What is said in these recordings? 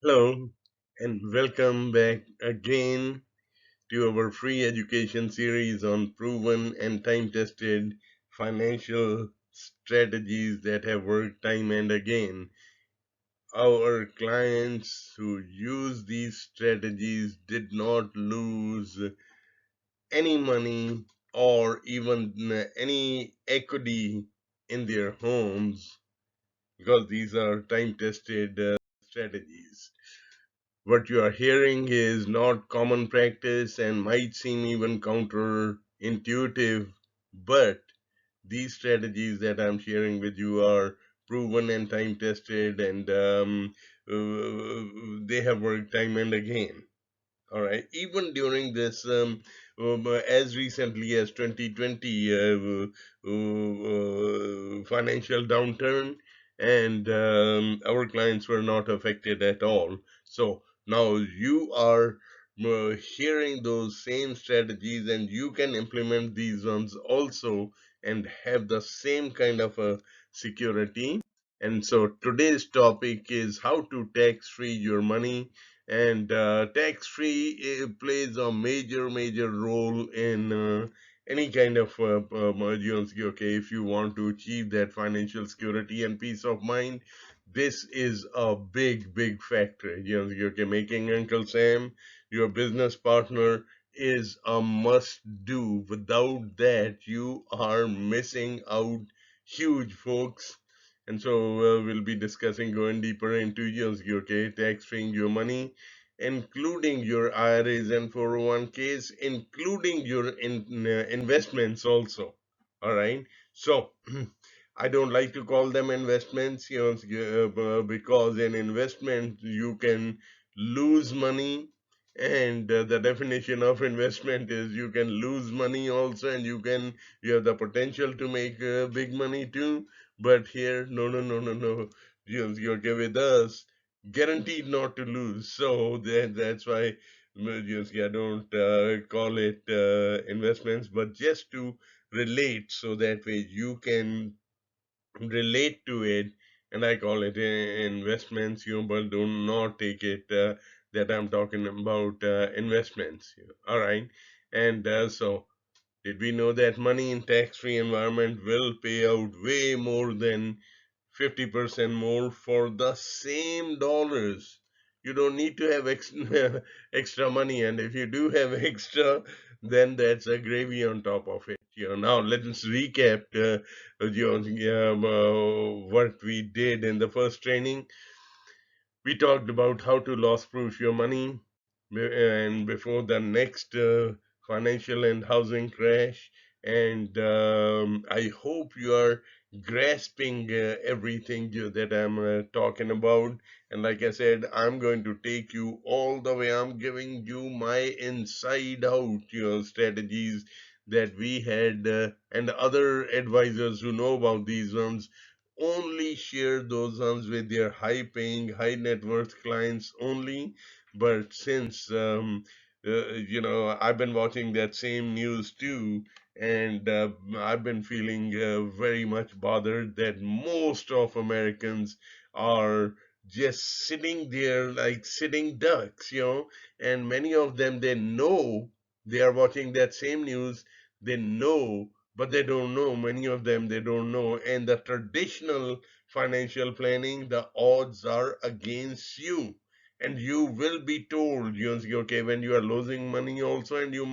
Hello, and welcome back again to our free education series on proven and time tested financial strategies that have worked time and again. Our clients who use these strategies did not lose any money or even any equity in their homes because these are time tested strategies. What you are hearing is not common practice and might seem even counterintuitive, but these strategies that I'm sharing with you are proven and time tested, and they have worked time and again. All right, even during this, as recently as 2020 financial downturn, and our clients were not affected at all. So now you are hearing those same strategies, and you can implement these ones also and have the same kind of a security. And so today's topic is how to tax free your money, and tax free plays a major role in any kind of emergency. Okay, if you want to achieve that financial security and peace of mind, this is a big factor. Okay, making Uncle Sam your business partner is a must do. Without that, you are missing out huge, folks. And so we'll be discussing going deeper into okay, tax freeing your money, including your IRAs and 401Ks, including your investments also. All right. So I don't like to call them investments, because in investment you can lose money, and the definition of investment is you can lose money also, and you have the potential to make big money too. But here, no. You're okay with us, guaranteed not to lose. So that's why I don't call it investments, but just to relate, so that way you can relate to it. And I call it investments, but do not take it that I'm talking about investments. All right. And so did we know that money in tax-free environment will pay out way more than 50% more for the same dollars? You don't need to have extra money, and if you do have extra, then that's a gravy on top of it. Now let's recap what we did in the first training. We talked about how to loss-proof your money, and before the next financial and housing crash. And I hope you are grasping everything that I'm talking about. And like I said, I'm going to take you all the way. I'm giving you my inside out strategies that we had, and other advisors who know about these ones only share those ones with their high paying, high net worth clients only. But since I've been watching that same news too, and I've been feeling very much bothered that most of Americans are just sitting there like sitting ducks, and many of them, they know, they are watching that same news, they know, but they don't know. Many of them, they don't know. And the traditional financial planning, the odds are against you, and you will be told, okay, when you are losing money also, and you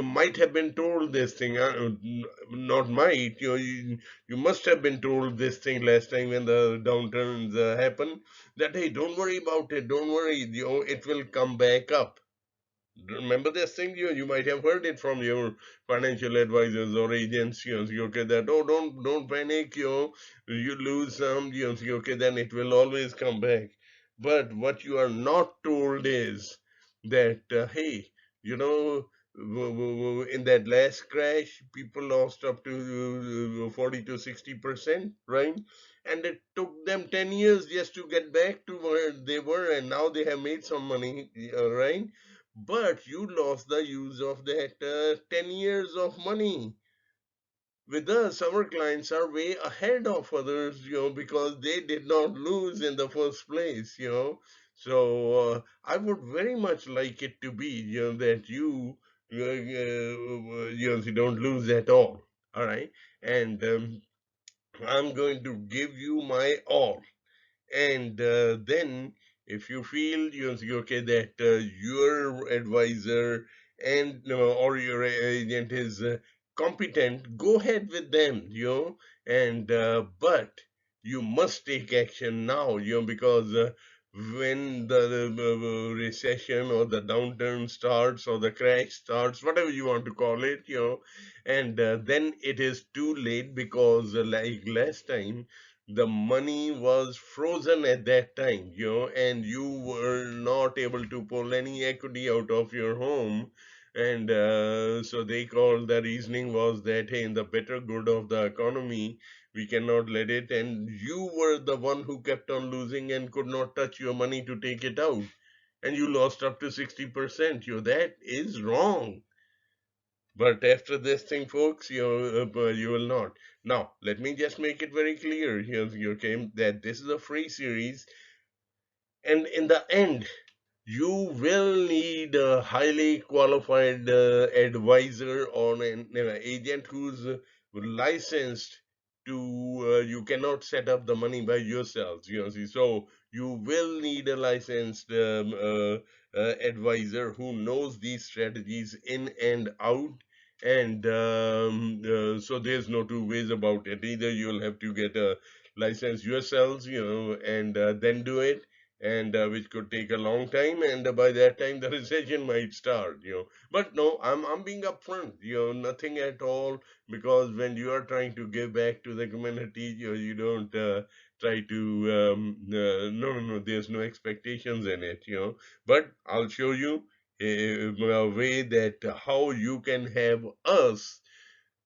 might have been told this thing, not might, you must have been told this thing last time when the downturns happen, that hey, don't worry about it, don't worry, it will come back up. Remember this thing? You might have heard it from your financial advisors or agents. Okay, that, oh, don't panic. You lose some. Okay, then it will always come back. But what you are not told is that hey, in that last crash, people lost up to 40 to 60%, right? And it took them 10 years just to get back to where they were, and now they have made some money, right? But you lost the use of that 10 years of money, with us, our clients are way ahead of others, because they did not lose in the first place. So I would very much like it to be, that you don't lose at all. All right, and I'm going to give you my all. And then, if you feel okay that your advisor and or your agent is competent, go ahead with them, and but you must take action now, because when the recession or the downturn starts or the crash starts, whatever you want to call it, and then it is too late, because like last time, the money was frozen at that time, and you were not able to pull any equity out of your home. And so they called, the reasoning was that, hey, in the better good of the economy, we cannot let it. And you were the one who kept on losing and could not touch your money to take it out. And you lost up to 60%. That is wrong. But after this thing, folks, you will not. Now, let me just make it very clear here, okay, that this is a free series, and in the end, you will need a highly qualified advisor or an agent who's licensed to. You cannot set up the money by yourselves. See, so you will need a licensed advisor who knows these strategies in and out. And so there's no two ways about it. Either you'll have to get a license yourselves, and then do it, and which could take a long time, and by that time the recession might start. But no, I'm being upfront, nothing at all, because when you are trying to give back to the community, you don't try to no, there's no expectations in it. But I'll show you a way that how you can have us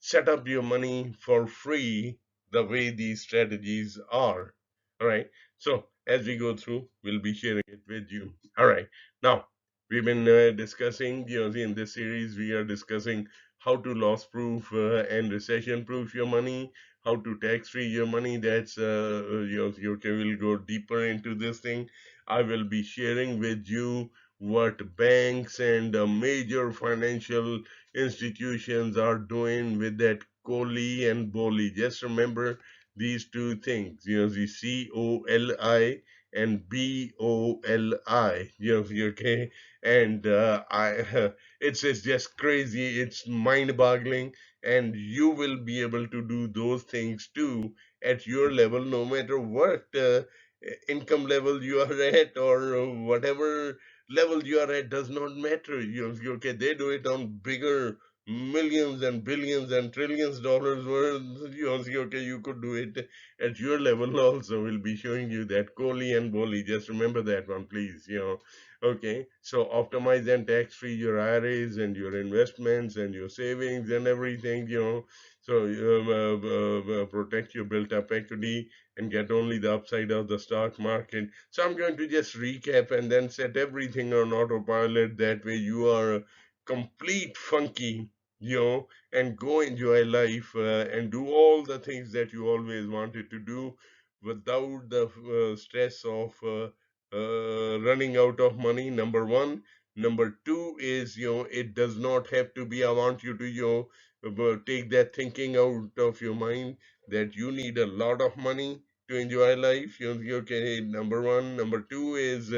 set up your money for free the way these strategies are. All right. So as we go through, we'll be sharing it with you. All right. Now, we've been discussing, in this series, we are discussing how to loss proof and recession proof your money, how to tax free your money. That's, okay, we'll go deeper into this thing. I will be sharing with you what banks and major financial institutions are doing with that Coli and Boli. Just remember these two things, the COLI and BOLI, okay? And it's just crazy, it's mind-boggling, and you will be able to do those things too at your level, no matter what income level you are at, or whatever level you are at, does not matter. Okay, they do it on bigger millions and billions and trillions dollars worth. Okay, you could do it at your level also. We'll be showing you that Kohli and Boli. Just remember that one, please. Okay, so optimize and tax free your IRAs and your investments and your savings and everything. So protect your built up equity and get only the upside of the stock market. So I'm going to just recap and then set everything on autopilot. That way you are a complete funky, and go enjoy life and do all the things that you always wanted to do without the stress of running out of money. Number one. Number two is, it does not have to be, I want you to, take that thinking out of your mind that you need a lot of money to enjoy life. Okay, number one. Number two is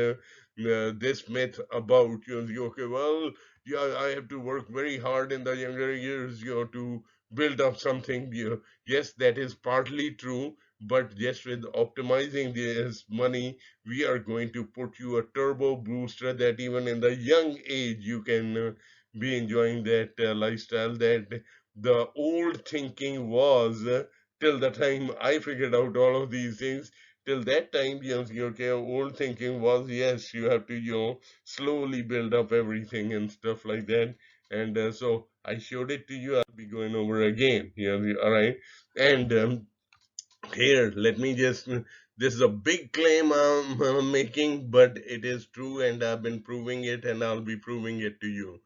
this myth about, okay, well, yeah, I have to work very hard in the younger years, to build up something. Yes, that is partly true, but just with optimizing this money, we are going to put you a turbo booster that even in the young age you can be enjoying that lifestyle that the old thinking was till the time I figured out all of these things. Till that time, okay, old thinking was, yes, you have to, slowly build up everything and stuff like that. And so I showed it to you. I'll be going over again. All right. And here, let me just. This is a big claim I'm making, but it is true, and I've been proving it, and I'll be proving it to you,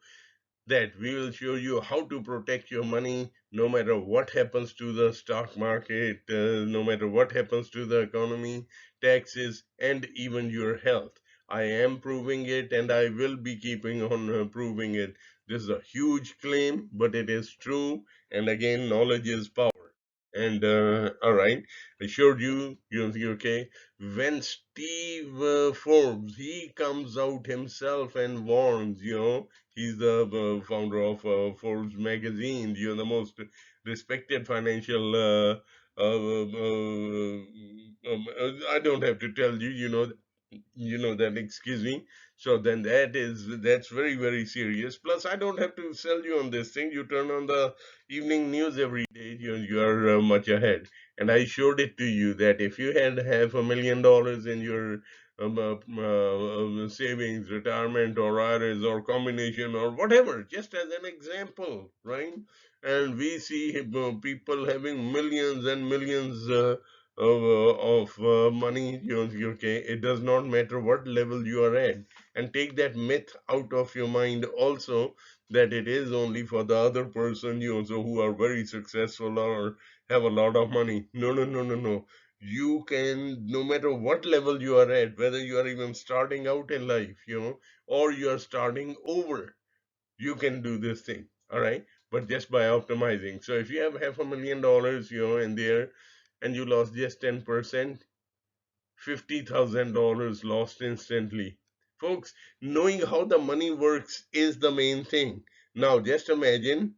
that we will show you how to protect your money no matter what happens to the stock market, no matter what happens to the economy, taxes, and even your health. I am proving it and I will be keeping on proving it. This is a huge claim, but it is true. And again, knowledge is power. And all right, I showed you, okay, when Steve Forbes, he comes out himself and warns, he's the founder of Forbes magazine, the most respected financial. I don't have to tell you, that, excuse me. So then that's very, very serious. Plus I don't have to sell you on this thing. You turn on the evening news every day, you're much ahead. And I showed it to you that if you had $500,000 in your savings, retirement, or IRAs, or combination, or whatever, just as an example, right? And we see people having millions and millions of money, okay. It does not matter what level you are at. And take that myth out of your mind also, that it is only for the other person, so who are very successful or have a lot of money. No, no, no, no, no. You can, no matter what level you are at, whether you are even starting out in life, or you are starting over, you can do this thing. All right. But just by optimizing. So if you have $500,000, in there, and you lost just 10%, $50,000 lost instantly. Folks, knowing how the money works is the main thing. Now, just imagine,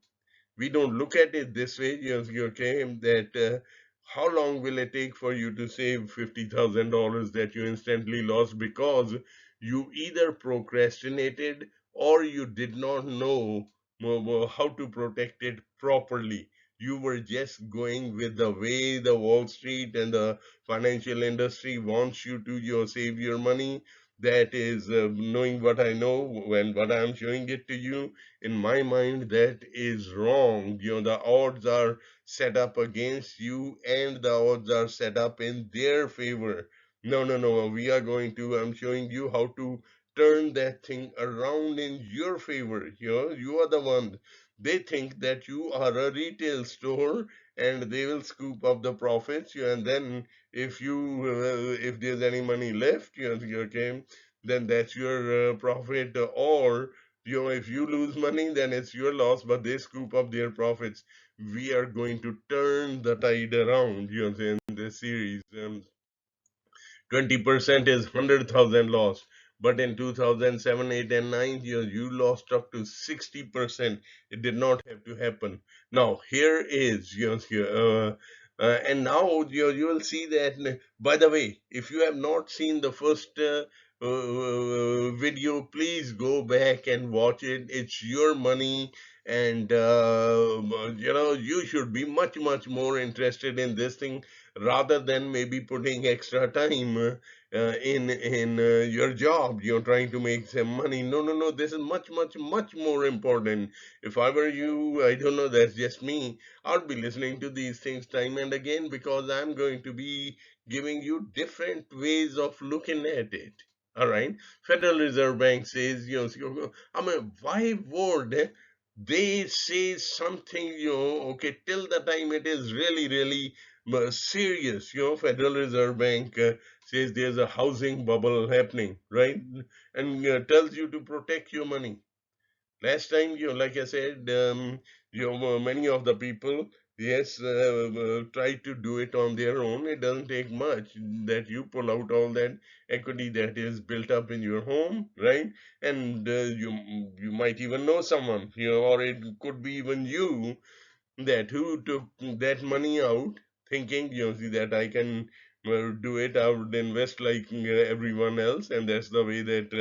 we don't look at it this way, okay, that how long will it take for you to save $50,000 that you instantly lost because you either procrastinated or you did not know how to protect it properly. You were just going with the way the Wall Street and the financial industry wants you to save your money. That is knowing what I know and what I'm showing it to you. In my mind, that is wrong. The odds are set up against you and the odds are set up in their favor. No, no, no. We are going to, I'm showing you how to turn that thing around in your favor. You are the one. They think that you are a retail store and they will scoop up the profits. And then if there's any money left, okay, then that's your profit. Or if you lose money, then it's your loss, but they scoop up their profits. We are going to turn the tide around, in this series. 20% is 100,000 loss. But in 2007, 8, and 9, you lost up to 60%. It did not have to happen. Now, here is, and now you will see that, by the way, if you have not seen the first video, please go back and watch it. It's your money. And, you should be much, much more interested in this thing rather than maybe putting extra time in your job. You're trying to make some money. No, no, no. This is much, much, much more important. If I were you, I don't know. That's just me. I'll be listening to these things time and again because I'm going to be giving you different ways of looking at it. All right. Federal Reserve Bank says, I mean, why would they say something, okay, till the time it is really, really serious. Federal Reserve Bank says there's a housing bubble happening, right? And tells you to protect your money. Last time, like I said, many of the people, yes, try to do it on their own. It doesn't take much that you pull out all that equity that is built up in your home, right? And you might even know someone, or it could be even you, that who took that money out thinking, see, that I can do it, I would invest like everyone else, and that's the way that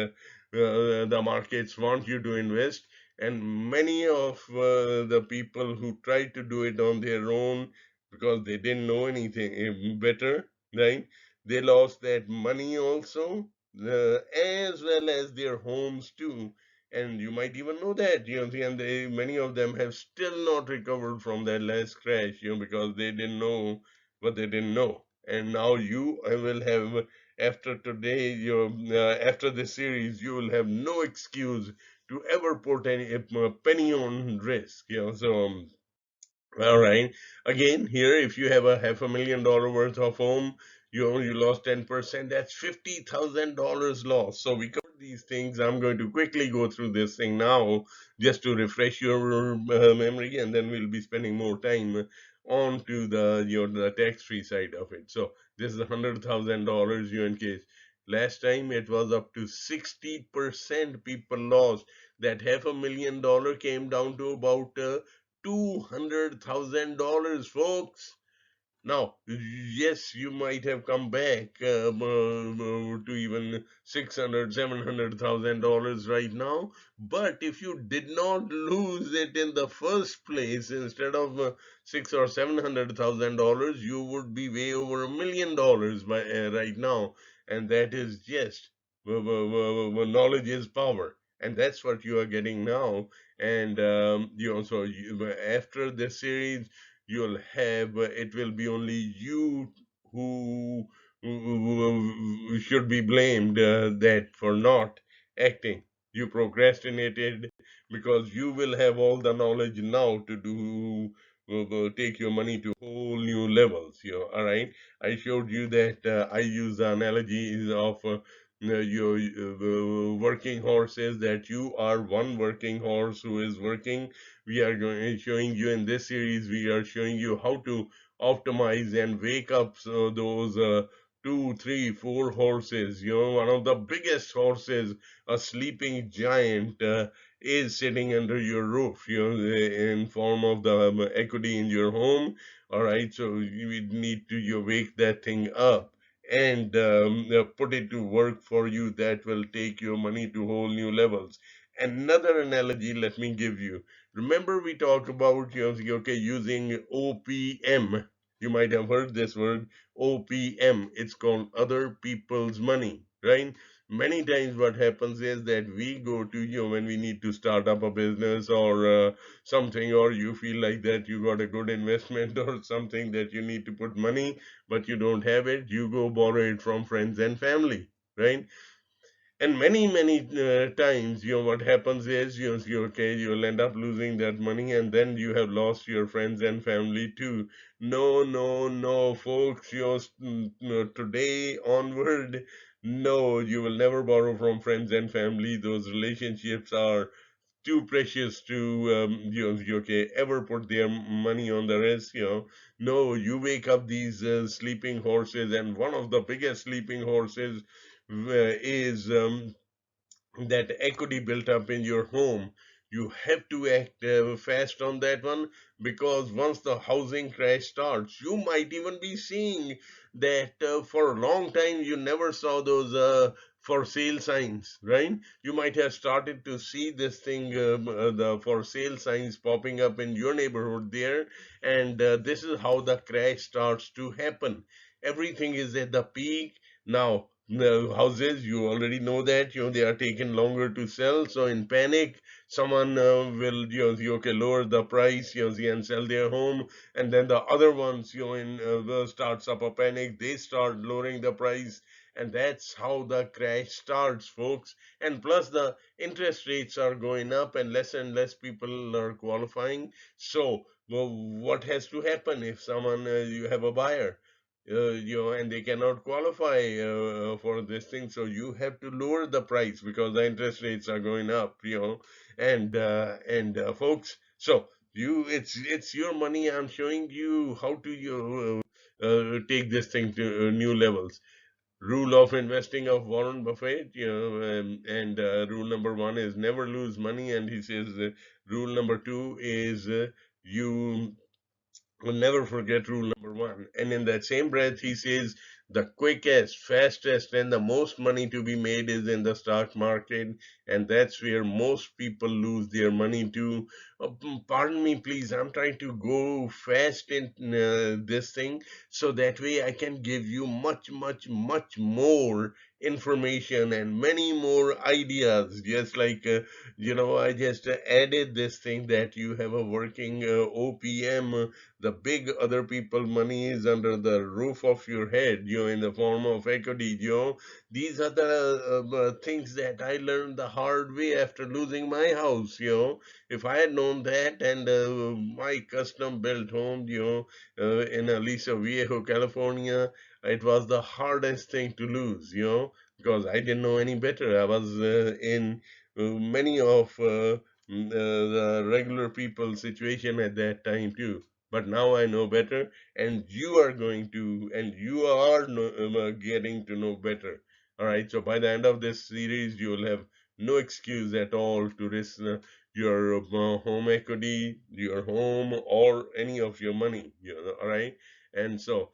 the markets want you to invest. And many of the people who tried to do it on their own because they didn't know anything better, right? They lost that money also, as well as their homes too. And you might even know that, and many of them have still not recovered from that last crash, because they didn't know what they didn't know. And now you will have, after today, after this series, you will have no excuse to ever put any a penny on risk. So All right. Again, here, if you have a $500,000 worth of home, you lost 10%. That's $50,000 loss. So we covered these things. I'm going to quickly go through this thing now, just to refresh your memory, and then we'll be spending more time on to the tax-free side of it. So this is $100,000 UNK's. Last time it was up to 60% people lost. That $500,000 came down to about $200,000, folks. Now, yes, you might have come back to even 600, $700,000 right now. But if you did not lose it in the first place, instead of six or $700,000, you would be way over $1 million by right now. And that is just knowledge is power, and that's what you are getting now. And after this series, you'll have it will be only you who, should be blamed, that for not acting. You procrastinated because you will have all the knowledge now to do take your money to whole new levels. All right. I showed you that I use the analogy of your working horses, that you are one working horse who is working. We are going showing you in this series, we are showing you how to optimize and wake up those two, three, four horses. One of the biggest horses, a sleeping giant, is sitting under your roof, in form of the equity in your home. All right, so you need to you wake that thing up and put it to work for you. That will take your money to whole new levels. Another analogy, let me give you. Remember, we talked about okay, using OPM. You might have heard this word, OPM. It's called other people's money, right? Many times what happens is that we go to when we need to start up a business or something, or you feel like that you got a good investment or something that you need to put money, but you don't have it, you go borrow it from friends and family, right? And many times, what happens is, okay, you'll end up losing that money, and then you have lost your friends and family too. No, no, no, folks, today onward, no, you will never borrow from friends and family. Those relationships are too precious to okay, ever put their money on the risk. No, you wake up these sleeping horses, and one of the biggest sleeping horses is that equity built up in your home. You have to act fast on that one, because once the housing crash starts, you might even be seeing that for a long time you never saw those for sale signs, right? You might have started to see this thing, the for sale signs popping up in your neighborhood there, and this is how the crash starts to happen. Everything is at the peak. Now, the houses, you already know that they are taking longer to sell. So in panic, someone will okay, lower the price, and sell their home, and then the other ones, in starts up a panic, they start lowering the price, and that's how the crash starts, folks. And plus, the interest rates are going up, and less people are qualifying. So, well, what has to happen if someone you have a buyer? And they cannot qualify for this thing, so you have to lower the price because the interest rates are going up. And folks, so it's your money. I'm showing you how to take this thing to new levels. Rule of investing of Warren Buffett, and rule number one is never lose money, and he says rule number two is you will never forget rule number one. And in that same breath, he says the quickest, fastest, and the most money to be made is in the stock market. And that's where most people lose their money to. Pardon me, please. I'm trying to go fast in this thing so that way I can give you much, much, much more information and many more ideas. Just like, I just added this thing that you have a working OPM, the big other people money is under the roof of your head, in the form of equity. These are the things that I learned the hard way after losing my house. If I had known that, and my custom built home, in Aliso Viejo, California, it was the hardest thing to lose, because I didn't know any better. I was in many of the regular people situation at that time too. But now I know better, and you are going to, and you are getting to know better. All right. So by the end of this series, you will have no excuse at all to risk your home equity, your home, or any of your money. All right. And so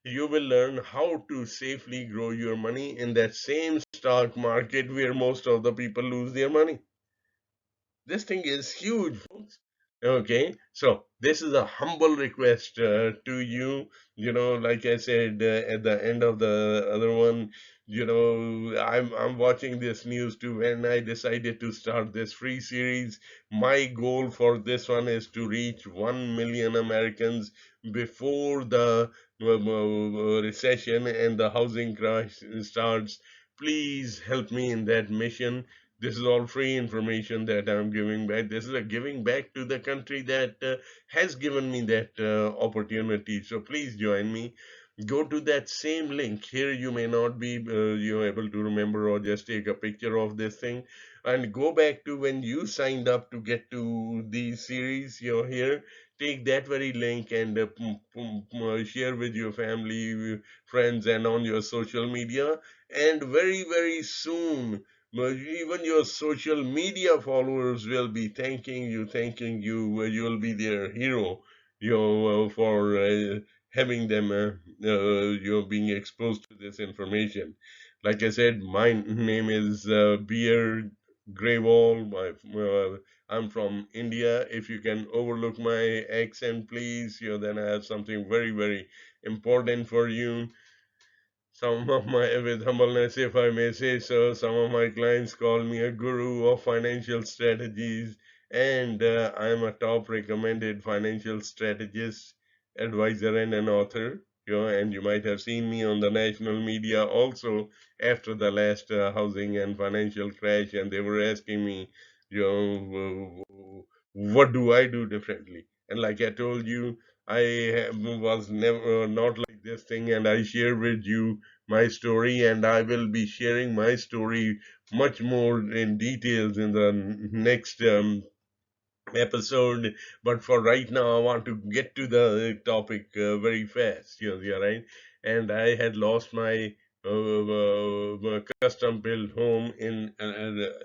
you will learn how to safely grow your money in that same stock market where most of the people lose their money. This thing is huge, folks. Okay, so this is a humble request to you. Like I said at the end of the other one, I'm watching this news too. When I decided to start this free series, my goal for this one is to reach 1 million Americans before the recession and the housing crash starts. Please help me in that mission. This is all free information that I'm giving back. This is a giving back to the country that has given me that opportunity. So please join me. Go to that same link. Here you may not be able to remember, or just take a picture of this thing and go back to when you signed up to get to the series. Here, take that very link and share with your family, friends, and on your social media. And very, very soon, even your social media followers will be thanking you. You'll be their hero, for having them, being exposed to this information. Like I said, my name is Bir Grewall. I'm from India. If you can overlook my accent, please, then I have something very, very important for you. Some of my, with humbleness, if I may say so, some of my clients call me a guru of financial strategies, and I am a top recommended financial strategist, advisor, and an author. And you might have seen me on the national media also after the last housing and financial crash, and they were asking me, what do I do differently? And like I told you, was never not like this thing, and I share with you my story, and I will be sharing my story much more in details in the next episode. But for right now, I want to get to the topic very fast. Yeah, right. And I had lost my custom built home in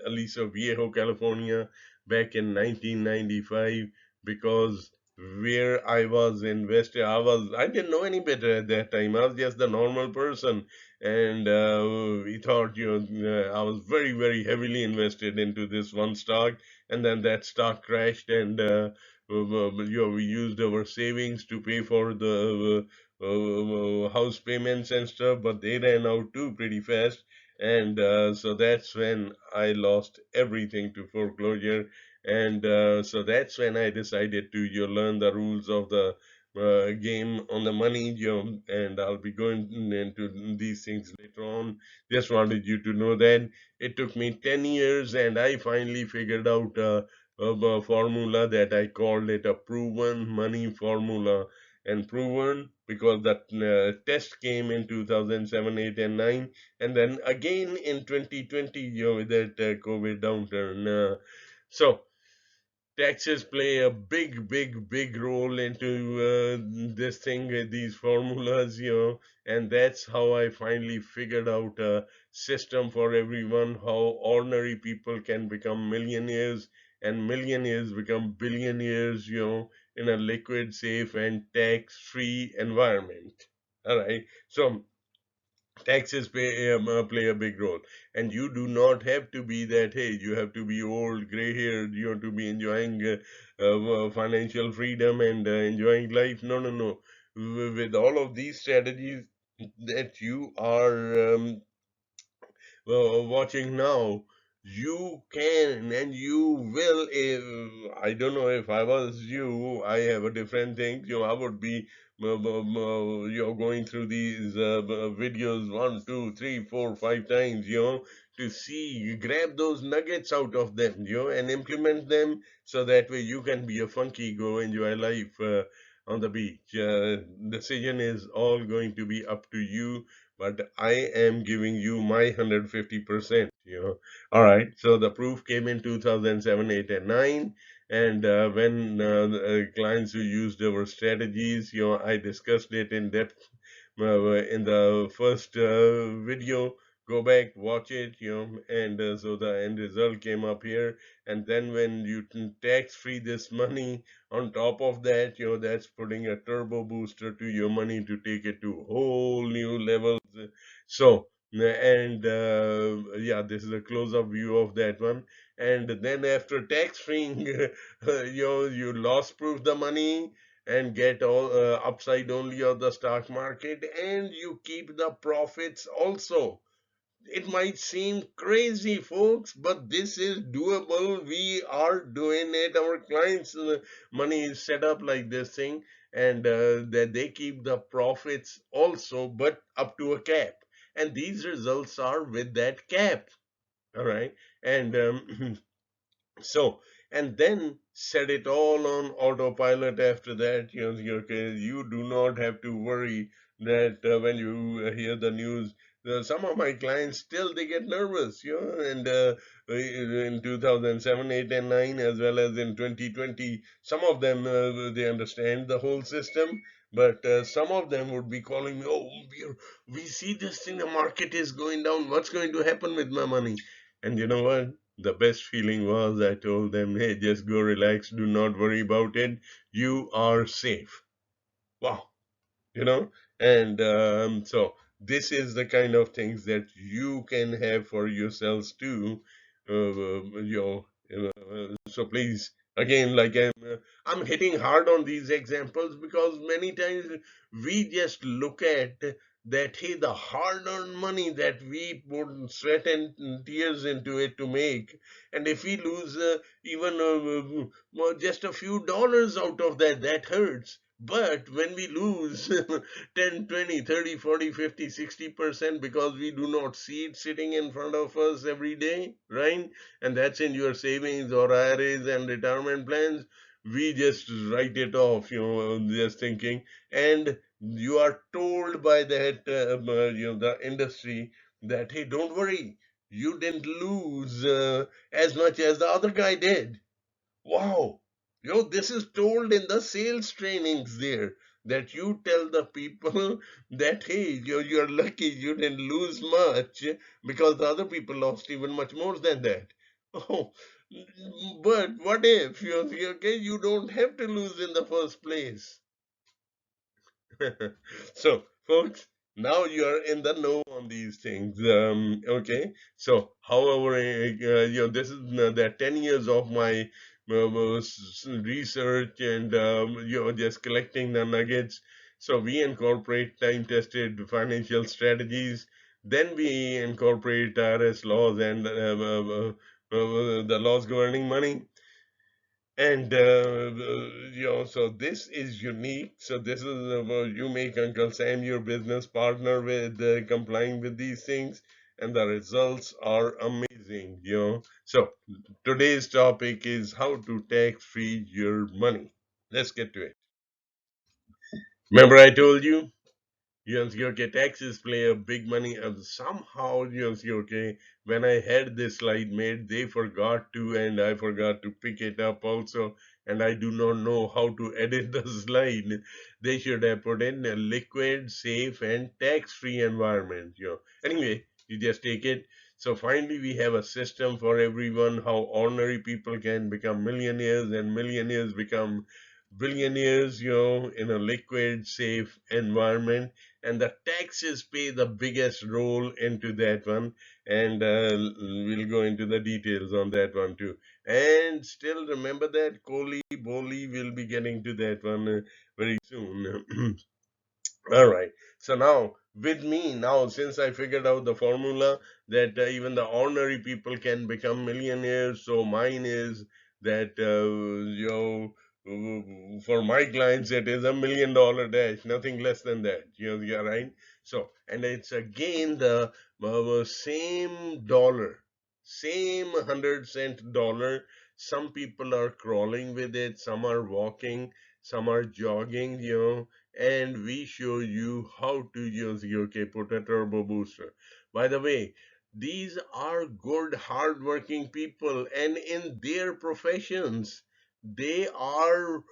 Aliso Viejo, California, back in 1995, because where I was invested, I didn't know any better at that time. I was just the normal person, and we thought, I was very, very heavily invested into this one stock, and then that stock crashed, and we used our savings to pay for the house payments and stuff, but they ran out too pretty fast, and so that's when I lost everything to foreclosure, and so that's when I decided to learn the rules of the game on the money, and I'll be going into these things later on. Just wanted you to know that. It took me 10 years, and I finally figured out a formula that I called it a proven money formula. And proven because that test came in 2007, 8, and 9, and then again in 2020, with that COVID downturn. So taxes play a big, big, big role into this thing, these formulas, and that's how I finally figured out a system for everyone, how ordinary people can become millionaires and millionaires become billionaires, in a liquid, safe, and tax-free environment. All right. So taxes play a big role, and you do not have to be that. Hey, you have to be old, gray-haired. You have to be enjoying financial freedom and enjoying life. No, no, no. With all of these strategies that you are watching now, you can and you will. If, I don't know, if I was you, I have a different thing. I would be going through these videos one, two, three, four, five times, to see, grab those nuggets out of them, and implement them, so that way you can be a funky, go enjoy life on the beach. Decision is all going to be up to you, but I am giving you my 150%. All right. So the proof came in 2007, 8, and 9. And when the clients who used our strategies, I discussed it in depth in the first video. Go back, watch it, and so the end result came up here. And then when you tax free this money on top of that, that's putting a turbo booster to your money to take it to whole new levels. So, and yeah, this is a close-up view of that one. And then after tax freeing, you loss proof the money and get all upside only of the stock market, and you keep the profits also. It might seem crazy, folks, but this is doable. We are doing it. Our clients' money is set up like this thing, and that they keep the profits also, but up to a cap. And these results are with that cap. All right. And so, and then set it all on autopilot after that. Okay, you do not have to worry that when you hear the news, some of my clients still they get nervous, and in 2007, 8, and 9, as well as in 2020, some of them they understand the whole system. But some of them would be calling me, oh, we see this thing, the market is going down. What's going to happen with my money? And you know what? The best feeling was I told them, hey, just go relax, do not worry about it. You are safe. Wow, you know and so this is the kind of things that you can have for yourselves too. So please, again, like I'm hitting hard on these examples because many times we just look at that, hey, the hard-earned money that we put sweat and tears into it to make, and if we lose even just a few dollars out of that, that hurts. But when we lose 10, 20, 30, 40, 50, 60% because we do not see it sitting in front of us every day, right? And that's in your savings or IRAs and retirement plans, we just write it off, just thinking. And you are told by that, the industry that, hey, don't worry, you didn't lose as much as the other guy did. Wow. This is told in the sales trainings there, that you tell the people that, hey, you're lucky you didn't lose much because the other people lost even much more than that. Oh, but what if okay, you don't have to lose in the first place. So, folks, now you're in the know on these things. Okay. So, however, this is the 10 years of my research and, just collecting the nuggets. So, we incorporate time tested financial strategies. Then we incorporate RS laws and the laws governing money. And so this is unique. So this is you make Uncle Sam your business partner with complying with these things, and the results are amazing. So today's topic is how to tax free your money. Let's get to it. Remember, I told you. Okay, taxes play a big money. Somehow, okay, when I had this slide made, they forgot to, and I forgot to pick it up also, and I do not know how to edit the slide. They should have put in a liquid, safe, and tax-free environment. Anyway, you just take it. So finally, we have a system for everyone how ordinary people can become millionaires and millionaires become billionaires, in a liquid, safe environment, and the taxes play the biggest role into that one, and we'll go into the details on that one too. And still remember that Kohli Boli will be getting to that one very soon. All right, so now with me now, since I figured out the formula that even the ordinary people can become millionaires. So mine is that for my clients it is $1 million dash, nothing less than that. You're right. So, and it's again the same dollar, same 100-cent dollar. Some people are crawling with it, some are walking, some are jogging. And we show you how to use your K-Put turbo booster. By the way, these are good, hardworking people, and in their professions, they are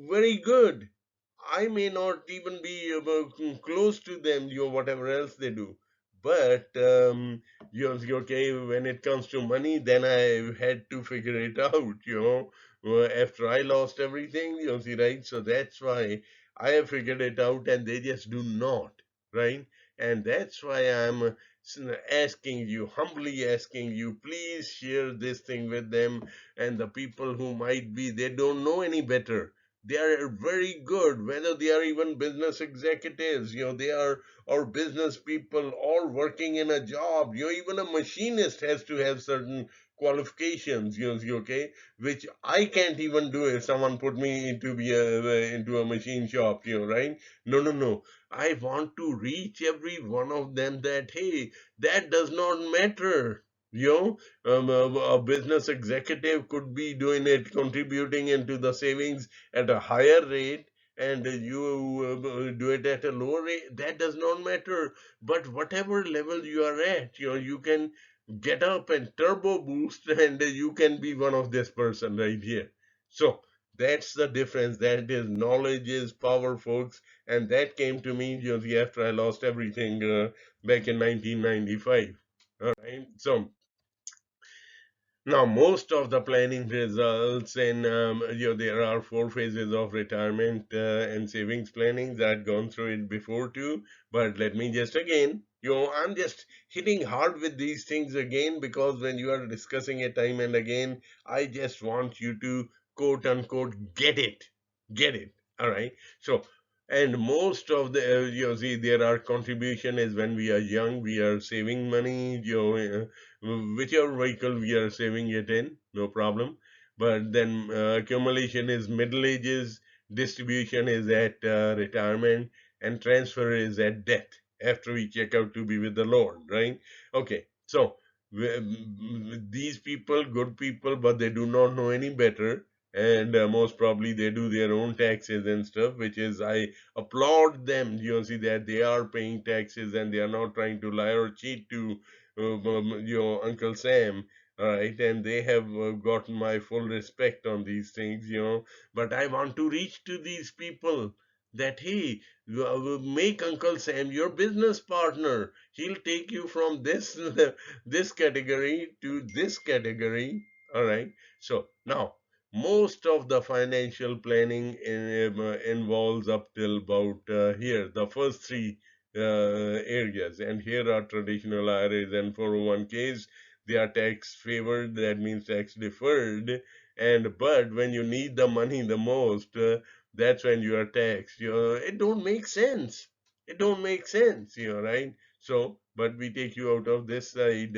very good. I may not even be close to them, whatever else they do. But okay, when it comes to money, then I had to figure it out. After I lost everything, see, right? So that's why I have figured it out, and they just do not, right? And that's why I'm asking you, humbly asking you, please share this thing with them, and the people who might be, they don't know any better, they are very good, whether they are even business executives, they are, or business people, or working in a job. Even a machinist has to have certain qualifications, okay, which I can't even do if someone put me into a machine shop, right? No, no, no. I want to reach every one of them that, hey, that does not matter. A business executive could be doing it, contributing into the savings at a higher rate, and you do it at a lower rate. That does not matter. But whatever level you are at, you can get up and turbo boost, and you can be one of this person right here. So that's the difference. That is, knowledge is power, folks. And that came to me, after I lost everything back in 1995. All right. So now, most of the planning results in, there are 4 phases of retirement and savings planning that gone through it before too. But let me just again, I'm just hitting hard with these things again, because when you are discussing it time and again, I just want you to quote unquote get it. All right. So, and most of the, see, there are contribution is when we are young, we are saving money, whichever vehicle we are saving it in, no problem. But then accumulation is middle ages, distribution is at retirement, and transfer is at death after we check out to be with the Lord, right? Okay, so these people, good people, but they do not know any better. And most probably they do their own taxes and stuff, which is, I applaud them. See that they are paying taxes and they are not trying to lie or cheat to Uncle Sam, right? And they have gotten my full respect on these things. But I want to reach to these people that, hey, make Uncle Sam your business partner. He'll take you from this this category to this category. All right. So now, most of the financial planning involves up till about here, the first three areas. And here are traditional IRAs and 401Ks. They are tax favored, that means tax deferred. And but when you need the money the most, that's when you are taxed. It don't make sense. It don't make sense, right? So, but we take you out of this side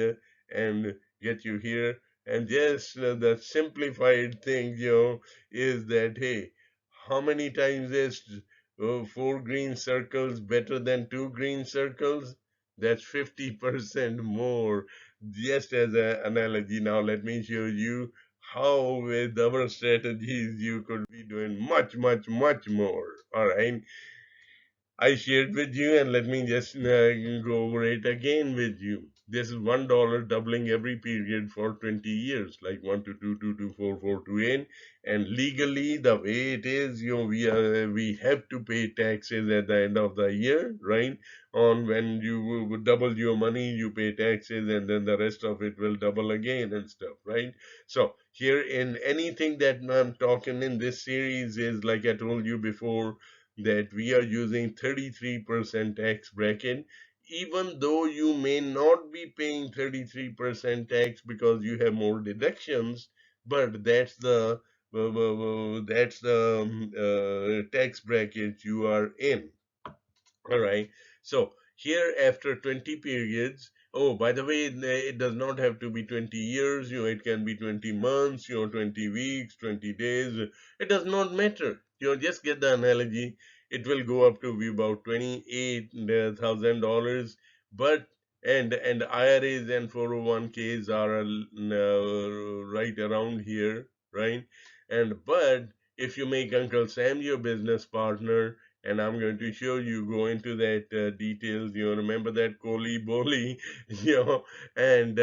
and get you here. And just the simplified thing, is that, hey, how many times is 4 green circles better than 2 green circles? That's 50% more. Just as an analogy, now let me show you how with our strategies you could be doing much, much, much more. All right. I shared with you, and let me just go over it again with you. This is $1 doubling every period for 20 years, like 1 to 2, 2 to 4, 4 to 8. And legally, the way it is, we have to pay taxes at the end of the year, right? On when you double your money, you pay taxes, and then the rest of it will double again and stuff, right? So here, in anything that I'm talking in this series, is like I told you before, that we are using 33% tax bracket, even though you may not be paying 33% tax because you have more deductions, but that's the tax bracket you are in. All right. So here after 20 periods, oh, by the way, it does not have to be 20 years, it can be 20 months, 20 weeks, 20 days. It does not matter. Just get the analogy. It will go up to be about $28,000. But and IRAs and 401Ks are right around here, right? And but if you make Uncle Sam your business partner, and I'm going to show you, go into that details. Remember that Kohli Boli, and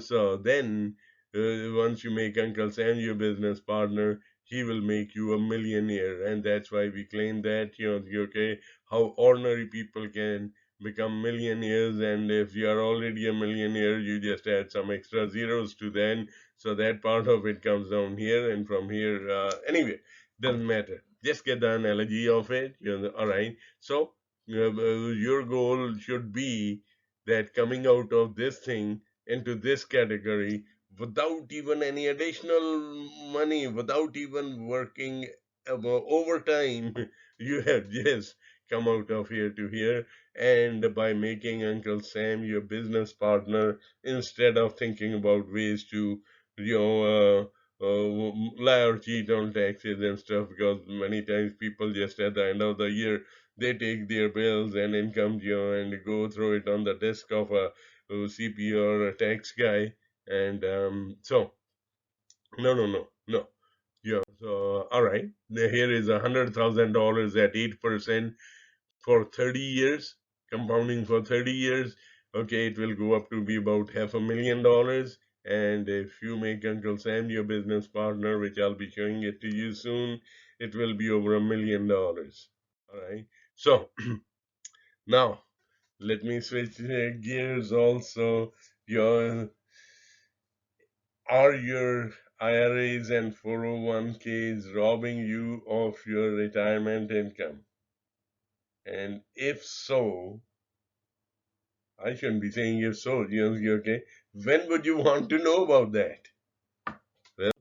so then once you make Uncle Sam your business partner, he will make you a millionaire, and that's why we claim that okay, how ordinary people can become millionaires, and if you are already a millionaire, you just add some extra zeros to then, so that part of it comes down here, and from here, anyway, doesn't matter. Just get the analogy of it. All right. So your goal should be that coming out of this thing into this category without even any additional money, without even working overtime, you have just come out of here to here. And by making Uncle Sam your business partner, instead of thinking about ways to, you know, lie or cheat on taxes and stuff, because many times people just at the end of the year they take their bills and income, and go throw it on the desk of a CP or a tax guy, and so no. Yeah, so all right. Here is $100,000 at 8% for 30 years, compounding for 30 years. Okay, it will go up to be about $500,000. And if you make Uncle Sam your business partner, which I'll be showing it to you soon, it will be over $1 million. All right. So now let me switch gears also. Your Are your IRAs and 401Ks robbing you of your retirement income? And if so, I shouldn't be saying if so, okay. When would you want to know about that? Well,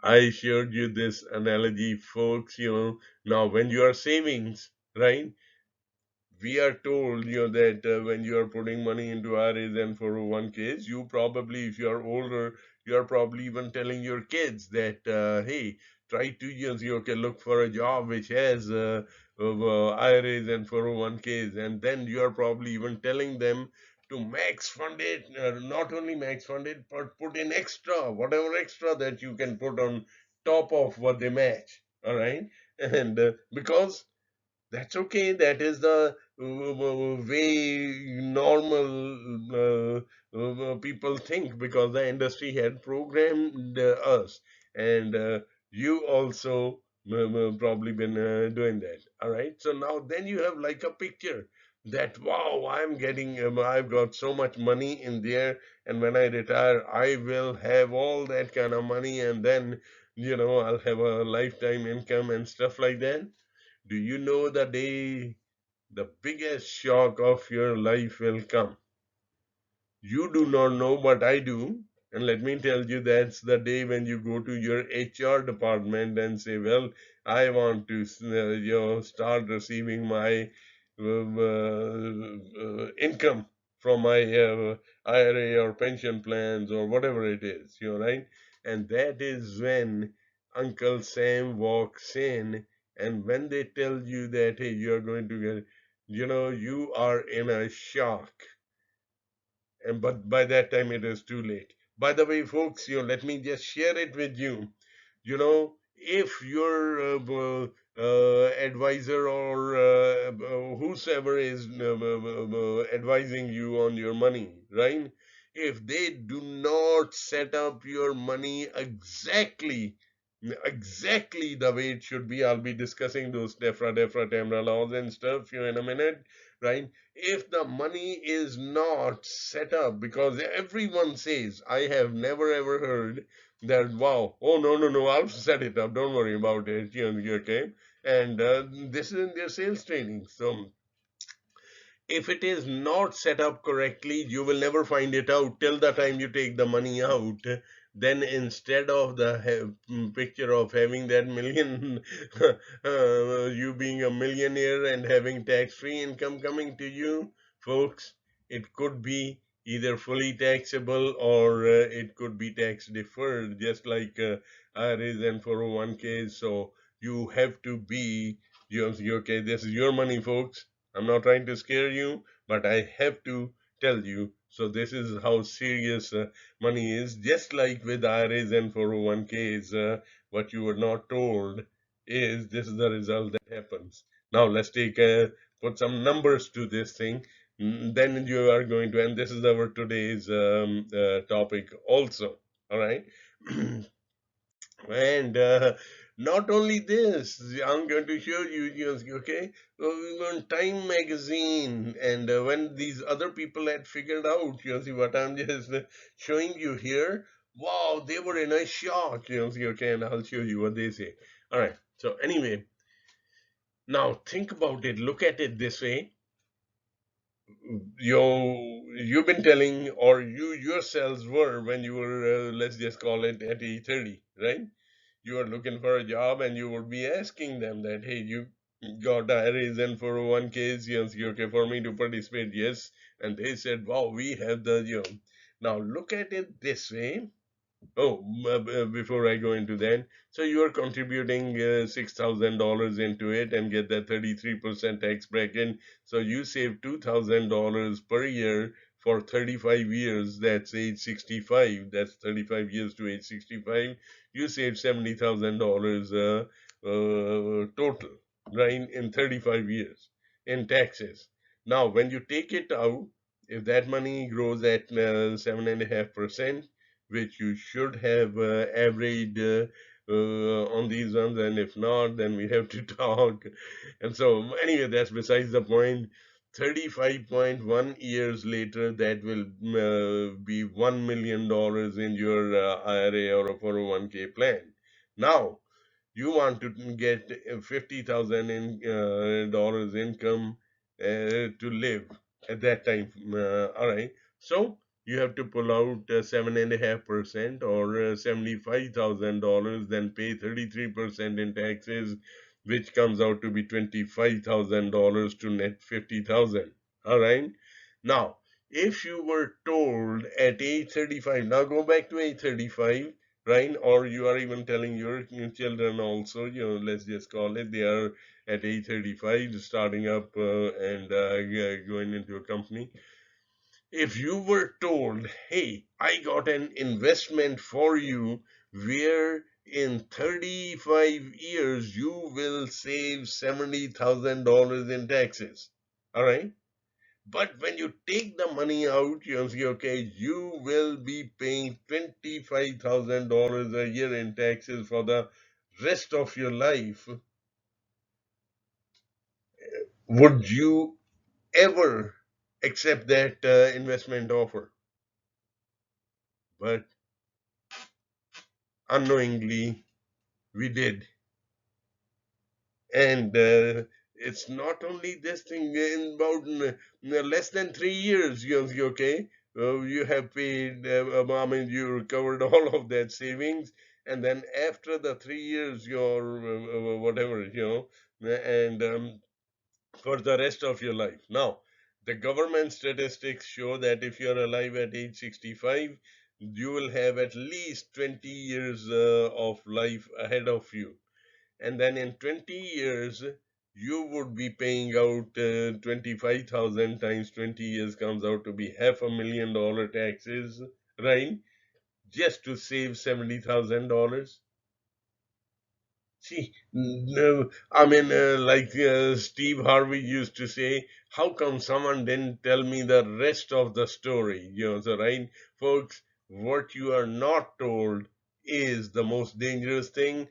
I showed you this analogy, folks, now when you are savings, right? We are told that when you are putting money into IRAs and 401Ks, you probably, if you are older, you are probably even telling your kids that hey, try to okay, look for a job which has IRAs and 401Ks, and then you are probably even telling them to max fund it, not only max fund it, but put in extra, whatever extra that you can put on top of what they match. All right, and because that's okay. That is the way normal people think, because the industry had programmed us, and you also probably been doing that. All right. So now then you have like a picture that wow, I've got so much money in there, and when I retire, I will have all that kind of money, and then I'll have a lifetime income and stuff like that. Do you know the day the biggest shock of your life will come? You do not know, but I do. And let me tell you, that's the day when you go to your HR department and say, well, I want to start receiving my income from my IRA or pension plans or whatever it is, right? And that is when Uncle Sam walks in, and when they tell you that, hey, you're going to get, you are in a shock, and but by that time it is too late. By the way, folks, let me just share it with you. If your advisor or whosoever is advising you on your money, right? If they do not set up your money exactly the way it should be, I'll be discussing those DEFRA, TAMRA laws and stuff here in a minute, right? If the money is not set up, because everyone says, I have never ever heard that, wow, oh, no, I'll set it up, don't worry about it, okay? And this is in their sales training. So if it is not set up correctly, you will never find it out till the time you take the money out, then instead of the picture of having that million, you being a millionaire and having tax-free income coming to you, folks, it could be either fully taxable or it could be tax deferred, just like IRAs and 401Ks. So you have to be, okay, this is your money, folks. I'm not trying to scare you, but I have to tell you. So this is how serious money is. Just like with IRAs and 401Ks, what you were not told is this is the result that happens. Now let's take put some numbers to this thing. Then you are going to, and this is our today's topic also. All right. And not only this, I'm going to show you, okay, we were on Time magazine, and when these other people had figured out, see what I'm just showing you here, wow, they were in a shock, see, okay, and I'll show you what they say. All right, so anyway, now think about it, look at it this way. You've been telling, or you yourselves were when you were, let's just call it at age 30, right? You are looking for a job and you would be asking them that, hey, you got IRAs and 401Ks, yes, okay for me to participate, yes. And they said, wow, we have the, now look at it this way. Oh, before I go into that, so you are contributing $6,000 into it and get that 33% tax bracket. So you save $2,000 per year for 35 years. That's age 65. That's 35 years to age 65. You save $70,000 total, right, in 35 years in taxes. Now, when you take it out, if that money grows at 7.5%, which you should have averaged on these ones, and if not, then we have to talk. And so, anyway, that's besides the point. 35.1 years later, that will be $1 million in your IRA or a 401k plan. Now, you want to get 50,000 in dollars income to live at that time. All right. So you have to pull out 7.5% or $75,000, then pay 33% in taxes, which comes out to be $25,000 to net 50,000. All right. Now, if you were told at age 35, now go back to age 35, right? Or you are even telling your children also, let's just call it, they are at age 35, starting up and going into a company. If you were told, hey, I got an investment for you where in 35 years you will save $70,000 in taxes, all right? But when you take the money out, you say, okay, you will be paying $25,000 a year in taxes for the rest of your life. Would you ever accept that investment offer? But unknowingly, we did. And it's not only this thing, in about less than 3 years, okay, you have paid, I mean, you recovered all of that savings, and then after the 3 years, your whatever, and for the rest of your life. Now, the government statistics show that if you're alive at age 65, you will have at least 20 years of life ahead of you, and then in 20 years you would be paying out 25,000 times 20 years comes out to be $500,000 taxes, right, just to save $70,000. See, no, I mean, like Steve Harvey used to say, how come someone didn't tell me the rest of the story? So, right, folks, what you are not told is the most dangerous thing.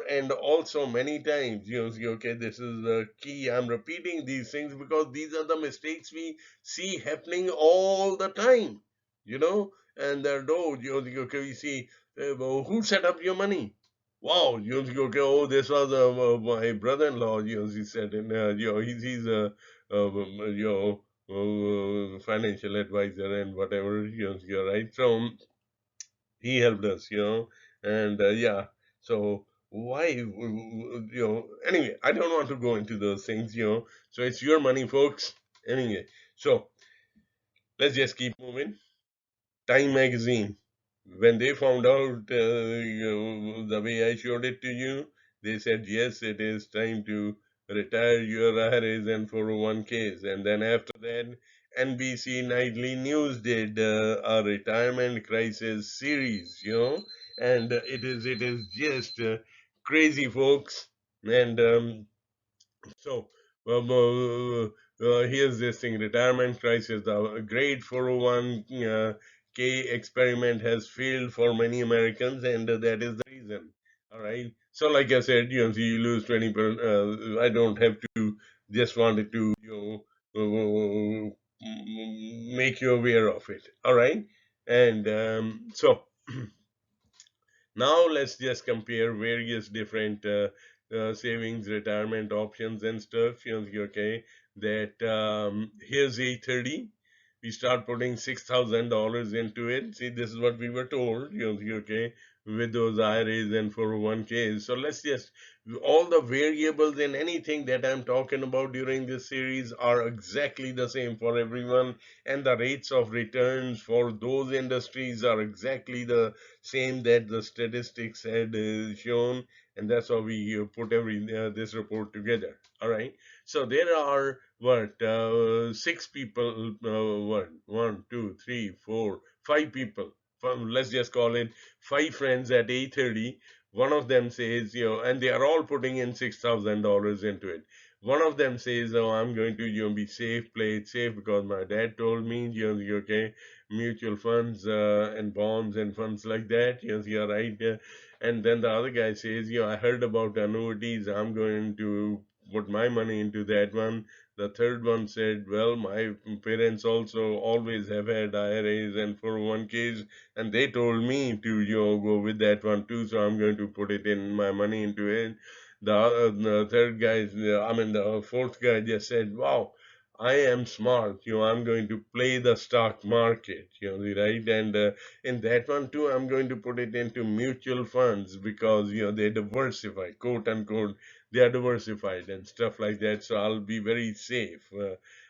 And also many times, okay, this is the key. I'm repeating these things because these are the mistakes we see happening all the time, and oh, okay, we see, well, who set up your money? Wow, okay, oh, this was my brother-in-law, he said, and, he's a, financial advisor and whatever, you're right. So, He helped us, and yeah. So why, anyway, I don't want to go into those things, So it's your money, folks. Anyway, so let's just keep moving. Time magazine, when they found out the way I showed it to you, they said, yes, it is time to retire your IRAs and 401Ks. And then after that, NBC Nightly News did a retirement crisis series, and it is just crazy, folks. And so, here's this thing: retirement crisis. The great 401k experiment has failed for many Americans, and that is the reason. All right. So, like I said, so you lose 20%. I don't have to. Just wanted to, make you aware of it. All right. And so. Now let's just compare various different savings, retirement options and stuff. Okay, that here's A30. We start putting $6,000 into it. See, this is what we were told. Okay, with those IRAs and 401Ks. So let's just all the variables in anything that I'm talking about during this series are exactly the same for everyone, and the rates of returns for those industries are exactly the same that the statistics had shown, and that's how we put every this report together. All right. So there are what six people, one, two, three, four, five people. From, let's just call it five friends at 8:30. One of them says, and they are all putting in $6,000 into it. One of them says, "Oh, I'm going to be safe, play it safe because my dad told me, okay, mutual funds and bonds and funds like that." Yes, you're right. And then the other guy says, I heard about annuities. I'm going to put my money into that one. The third one said, well, my parents also always have had IRAs and 401Ks, and they told me to, go with that one too. So I'm going to put it in my money into it. The third guy, I mean, the fourth guy just said, wow, I am smart, I'm going to play the stock market, right? And in that one too, I'm going to put it into mutual funds because, they diversify, quote unquote, they are diversified and stuff like that. So I'll be very safe.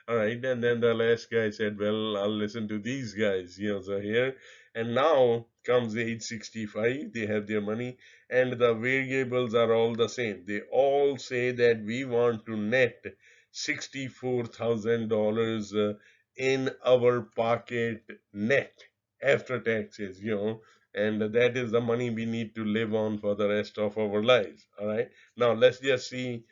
All right. And then the last guy said, well, I'll listen to these guys, so here. And now comes age 65, they have their money, and the variables are all the same. They all say that we want to net $64,000 in our pocket net after taxes, and that is the money we need to live on for the rest of our lives. All right. Now let's just see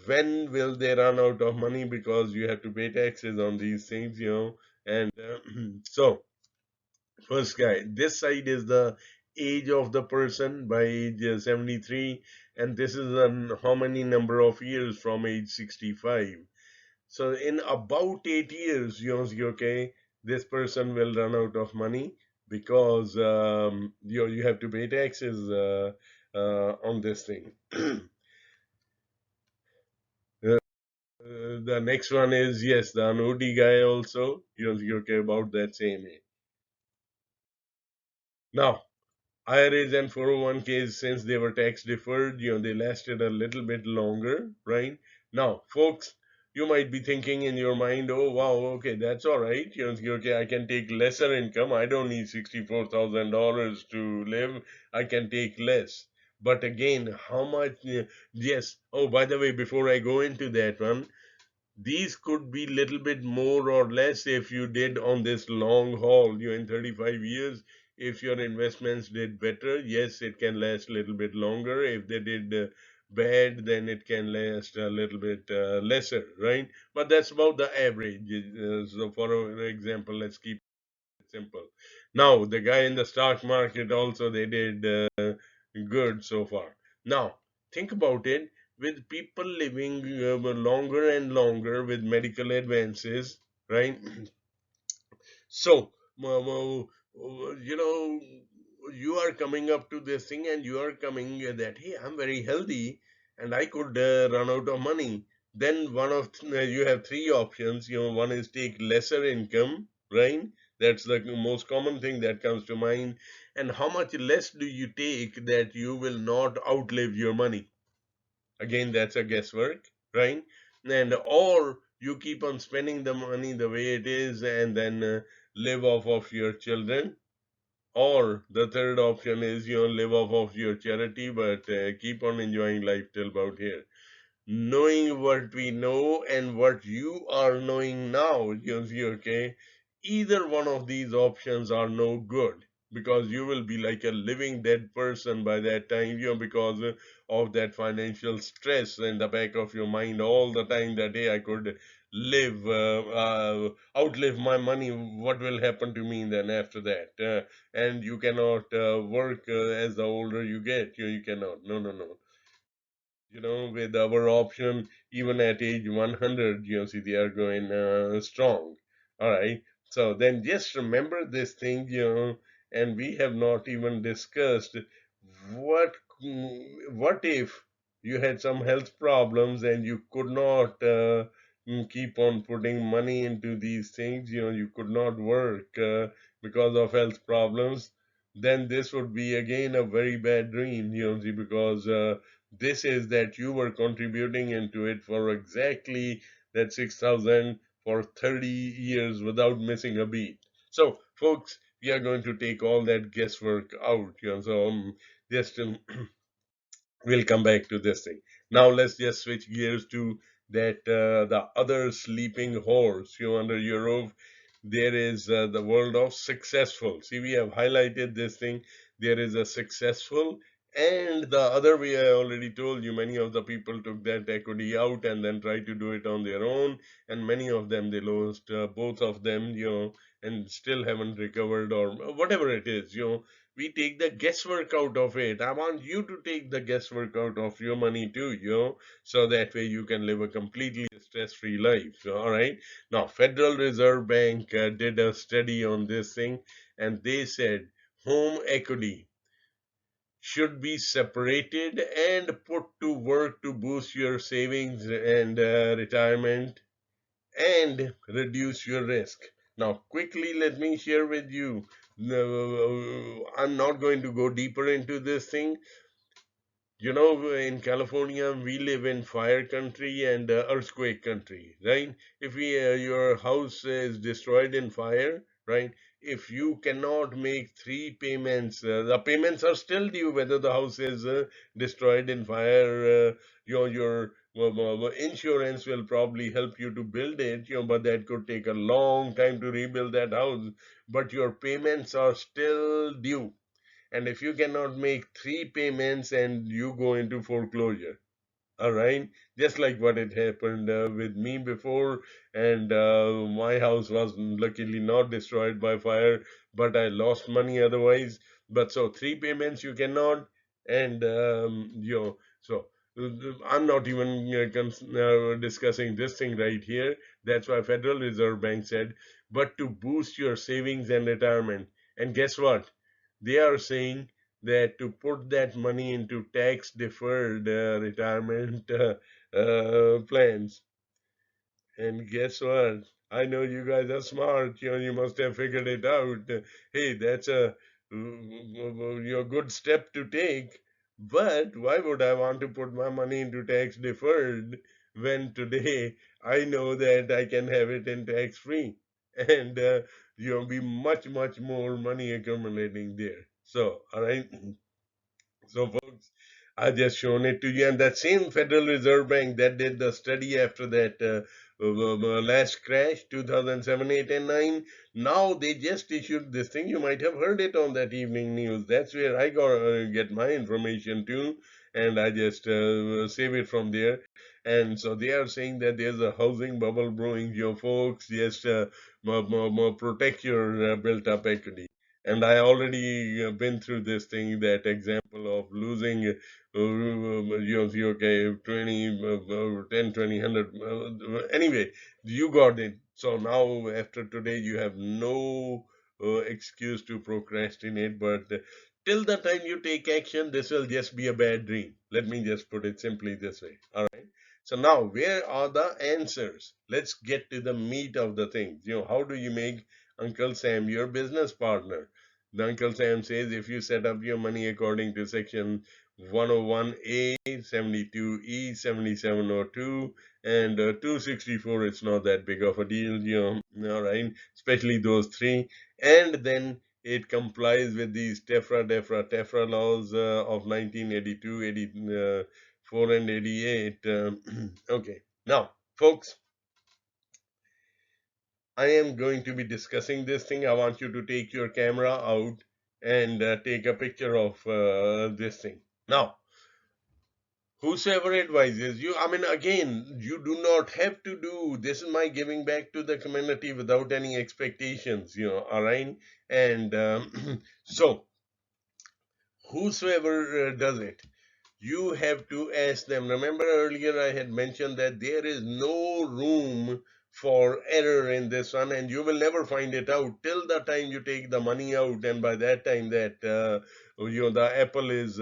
when will they run out of money because you have to pay taxes on these things, and so first guy, this side is the age of the person by age 73, and this is how many number of years from age 65. So in about 8 years, okay, this person will run out of money because you have to pay taxes on this thing. The next one is, yes, the annuity guy also, okay, about that same age. Now, IRAs and 401Ks, since they were tax deferred, they lasted a little bit longer, right? Now, folks, you might be thinking in your mind, oh, wow, okay, that's all right. Okay, I can take lesser income. I don't need $64,000 to live. I can take less. But again, how much? Yes. Oh, by the way, before I go into that one, these could be little bit more or less if you did on this long haul, in 35 years. If your investments did better, yes, it can last a little bit longer. If they did bad, then it can last a little bit lesser, right? But that's about the average. So for example, let's keep it simple. Now, the guy in the stock market also, they did good so far. Now, think about it. With people living longer and longer with medical advances, right? So, you know, you are coming up to this thing and you are coming that, hey, I'm very healthy and I could run out of money. Then you have three options. One is take lesser income, right? That's the most common thing that comes to mind. And how much less do you take that you will not outlive your money? Again, that's a guesswork, right? And or you keep on spending the money the way it is and then live off of your children. Or the third option is you live off of your charity, but keep on enjoying life till about here. Knowing what we know and what you are knowing now, you see, okay, either one of these options are no good, because you will be like a living dead person by that time, because of that financial stress in the back of your mind all the time, that hey, I could outlive my money. What will happen to me then after that? And you cannot work as the older you get. You cannot. No, no, no. With our option, even at age 100, see, they are going strong. All right. So then just remember this thing, and we have not even discussed what what if you had some health problems and you could not keep on putting money into these things, you could not work because of health problems. Then this would be again a very bad dream, see, because this is that you were contributing into it for exactly that 6,000 for 30 years without missing a beat. So, folks, we are going to take all that guesswork out. So just we'll come back to this thing. Now let's just switch gears to that the other sleeping horse. Under your roof, there is the world of successful. See, we have highlighted this thing. There is a successful, and the other way, I already told you, many of the people took that equity out and then tried to do it on their own, and many of them they lost both of them, and still haven't recovered, or whatever it is. We take the guesswork out of it. I want you to take the guesswork out of your money too, so that way you can live a completely stress-free life. So, all right. Now, Federal Reserve Bank did a study on this thing, and they said home equity should be separated and put to work to boost your savings and retirement and reduce your risk. Now, quickly, let me share with you. I'm not going to go deeper into this thing. In California, we live in fire country and earthquake country, right? If your house is destroyed in fire, right? If you cannot make three payments, the payments are still due whether the house is destroyed in fire. Your insurance will probably help you to build it, but that could take a long time to rebuild that house. But your payments are still due, and if you cannot make three payments and you go into foreclosure, all right, just like what had happened with me before, and my house was luckily not destroyed by fire, but I lost money otherwise. But so three payments you cannot, and so I'm not even discussing this thing right here. That's why Federal Reserve Bank said, but to boost your savings and retirement. And guess what? They are saying that to put that money into tax deferred retirement plans. And guess what? I know you guys are smart. You must have figured it out. Hey, that's a good step to take. But why would I want to put my money into tax deferred when today I know that I can have it in tax free, and you'll be much, much more money accumulating there. So, all right. So, folks, I just shown it to you, and that same Federal Reserve Bank that did the study after that last crash, 2007, 8, and 9. Now they just issued this thing. You might have heard it on that evening news. That's where I got get my information too, and I just save it from there. And so they are saying that there's a housing bubble brewing. Your folks, just protect your built-up equity. And I already been through this thing, that example of losing, okay, 20, 10, 20, 100. Anyway, you got it. So now, after today, you have no excuse to procrastinate. But till the time you take action, this will just be a bad dream. Let me just put it simply this way. All right. So now, where are the answers? Let's get to the meat of the thing. How do you make Uncle Sam, your business partner. The Uncle Sam says if you set up your money according to section 101A, 72E, 7702, and 264, it's not that big of a deal, all right, especially those three. And then it complies with these TEFRA laws of 1982, 84, and 88. Okay, now, folks, I am going to be discussing this thing. I want you to take your camera out and take a picture of this thing. Now, whosoever advises you, I mean, again, you do not have to do this. Is my giving back to the community without any expectations, all right? And so, whosoever does it, you have to ask them. Remember earlier I had mentioned that there is no room for error in this one, and you will never find it out till the time you take the money out, and by that time that the apple is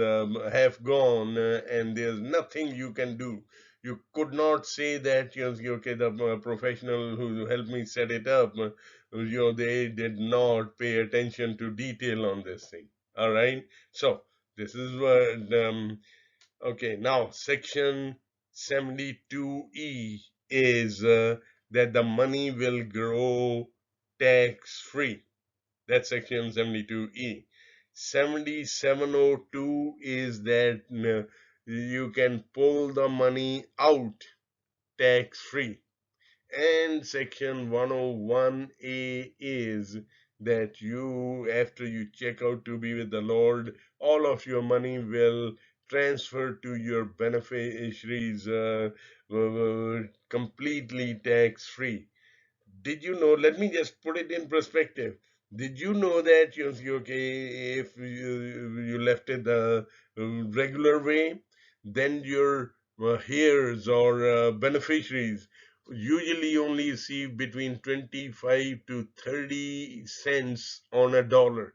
half gone, and there's nothing you can do. You could not say that okay, the professional who helped me set it up, they did not pay attention to detail on this thing. All right, so this is what okay, now section 72E is that the money will grow tax free. That's section 72E. 7702 is that you can pull the money out tax free. And section 101A is that you, after you check out to be with the Lord, all of your money will transfer to your beneficiaries completely tax free. Did you know? Let me just put it in perspective. Did you know that okay, if you left it the regular way, then your heirs or beneficiaries usually only receive between 25 to 30 cents on a dollar,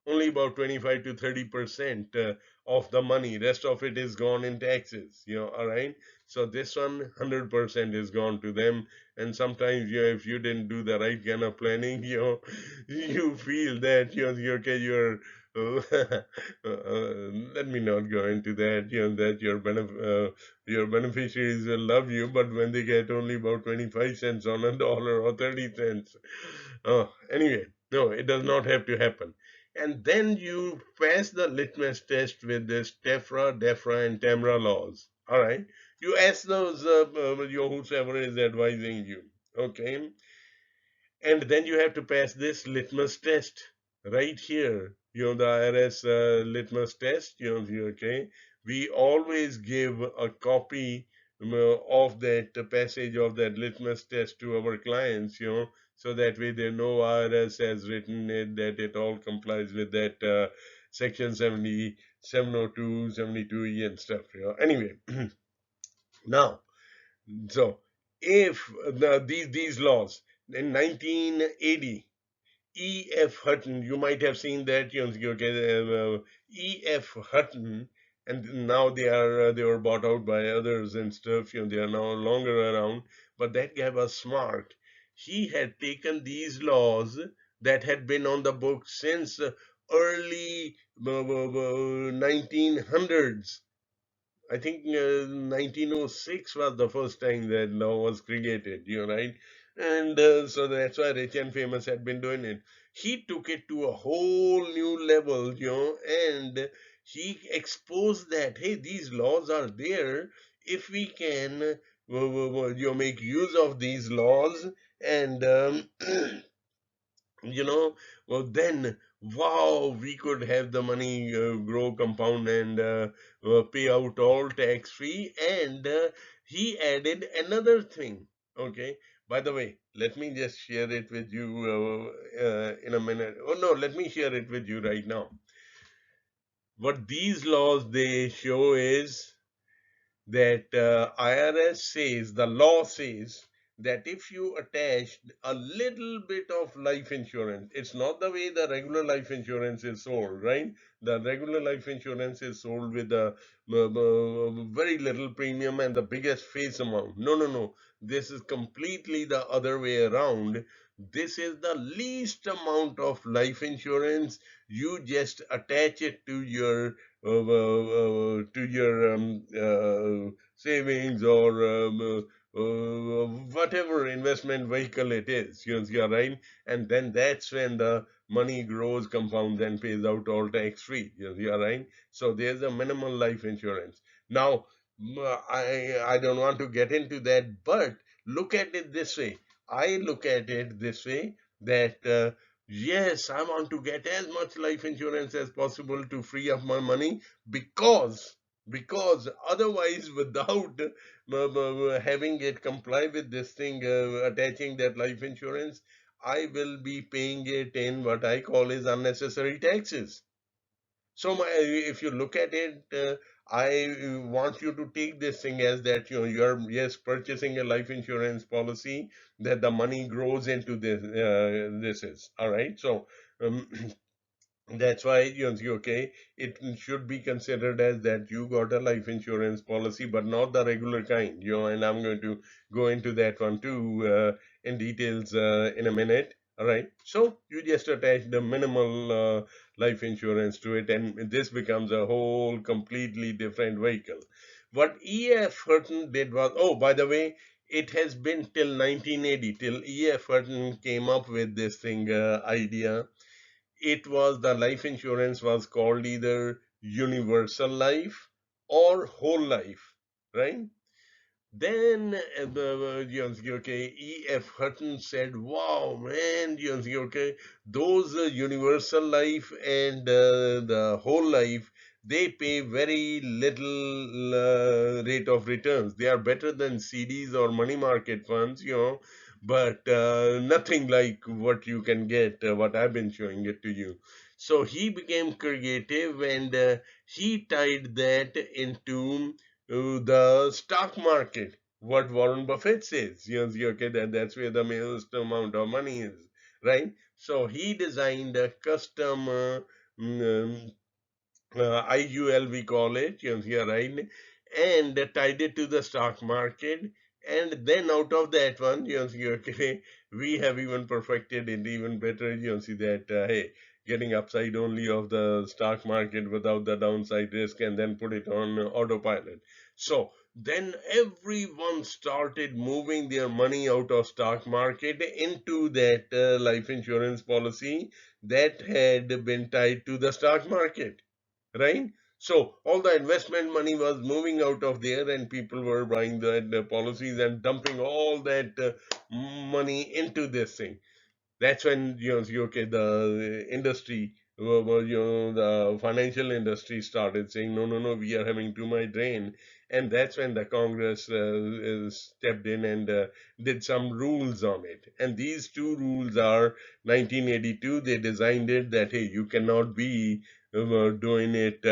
only about 25 to 30% of the money. Rest of it is gone in taxes, all right? So this 100% is gone to them. And sometimes, if you didn't do the right kind of planning, you feel that let me not go into that, that your beneficiaries will love you, but when they get only about 25 cents on a dollar or 30 cents. Anyway, no, it does not have to happen. And then you pass the litmus test with this TEFRA, DEFRA, and TEMRA laws. All right. You ask those, whoever is advising you. Okay. And then you have to pass this litmus test right here. The IRS litmus test. Okay. We always give a copy of that passage of that litmus test to our clients, so that way they know IRS has written it, that it all complies with that section 70, 702, 72E and stuff. Anyway, now, so if these laws in 1980, E.F. Hutton, you might have seen that, E.F. Hutton, and now they were bought out by others and stuff, they are no longer around, but that guy was smart. He had taken these laws that had been on the books since early 1900s. I think 1906 was the first time that law was created, right? And so that's why Rich and Famous had been doing it. He took it to a whole new level, and he exposed that, hey, these laws are there. If we can, make use of these laws and you know well then, wow, we could have the money grow, compound, and pay out all tax free. And he added another thing. Okay, by the way, let me just share it with you in a minute. Oh no, let me share it with you right now. What these laws they show is that IRS says, the law says, that if you attach a little bit of life insurance, it's not the way the regular life insurance is sold, right? The regular life insurance is sold with a very little premium and the biggest face amount. No, no, no. This is completely the other way around. this is the least amount of life insurance. You just attach it to your savings or whatever investment vehicle it is. You're right, and then that's when the money grows, compounds, and pays out all tax free. You're right. So there's a minimal life insurance. Now, I don't want to get into that, but look at it this way. I look at it this way that yes, I want to get as much life insurance as possible to free up my money because otherwise without having it comply with this thing, attaching that life insurance, I will be paying it in what I call is unnecessary taxes. So if you look at it, I want you to take this thing as that you're yes purchasing a life insurance policy that the money grows into this. This is all right. So um, that's why okay, it should be considered as that you got a life insurance policy, but not the regular kind. And I'm going to go into that one too in details in a minute. All right. So you just attach the minimal life insurance to it, and this becomes a whole completely different vehicle. What E.F. Hutton did was, oh, by the way, it has been till 1980 till E.F. Hutton came up with this thing idea. It was the life insurance was called either universal life or whole life, right? Then okay, E.F. Hutton said, "Wow, man, okay, those universal life and the whole life, they pay very little rate of returns. They are better than CDs or money market funds, but nothing like what you can get, what I've been showing it to you." So he became creative and he tied that into the stock market. What Warren Buffett says, okay, that's where the most amount of money is, right? So he designed a custom IUL, we call it, here, right? And tied it to the stock market. And then out of that one, okay, we have even perfected it even better. See that, hey, getting upside only of the stock market without the downside risk and then put it on autopilot. So then everyone started moving their money out of stock market into that life insurance policy that had been tied to the stock market, right? So all the investment money was moving out of there, and people were buying the policies and dumping all that money into this thing. That's when okay, the industry, the financial industry started saying, no, no, no, we are having too much drain. And that's when the Congress stepped in and did some rules on it. And these two rules are 1982. They designed it that hey, you cannot be doing it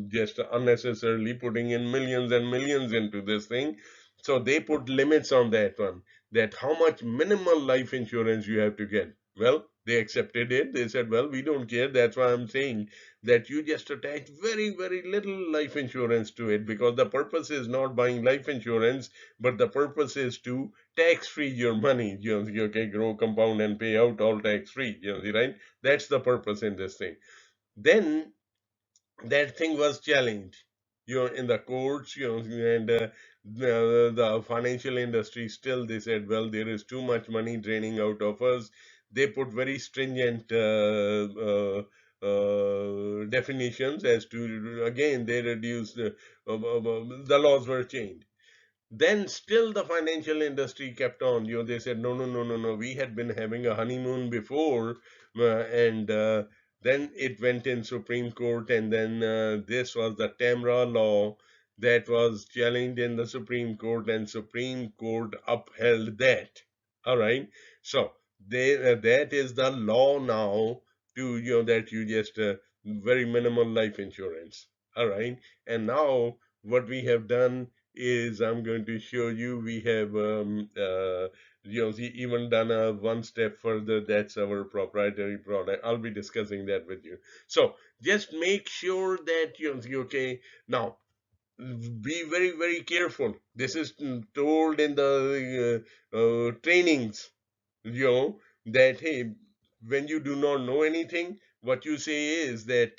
just unnecessarily putting in millions and millions into this thing. So they put limits on that one, that how much minimal life insurance you have to get. Well, they accepted it. They said, well, we don't care. That's why I'm saying that you just attach very, very little life insurance to it, because the purpose is not buying life insurance, but the purpose is to tax free your money. You can grow, compound, and pay out all tax free. Right? That's the purpose in this thing. Then that thing was challenged, in the courts, and the financial industry still they said, well, there is too much money draining out of us. They put very stringent definitions as to, again, they reduced the laws were changed. Then still the financial industry kept on. They said, no, no, no, no, no. We had been having a honeymoon before, and then it went in Supreme Court, and then this was the Tamra law that was challenged in the Supreme Court, and Supreme Court upheld that. All right. So that is the law now, to that you just very minimal life insurance. All right. And now what we have done is, I'm going to show you, we have even done a one step further. That's our proprietary product. I'll be discussing that with you. So just make sure that okay, now be very, very careful. This is told in the trainings. that hey, when you do not know anything, what you say is that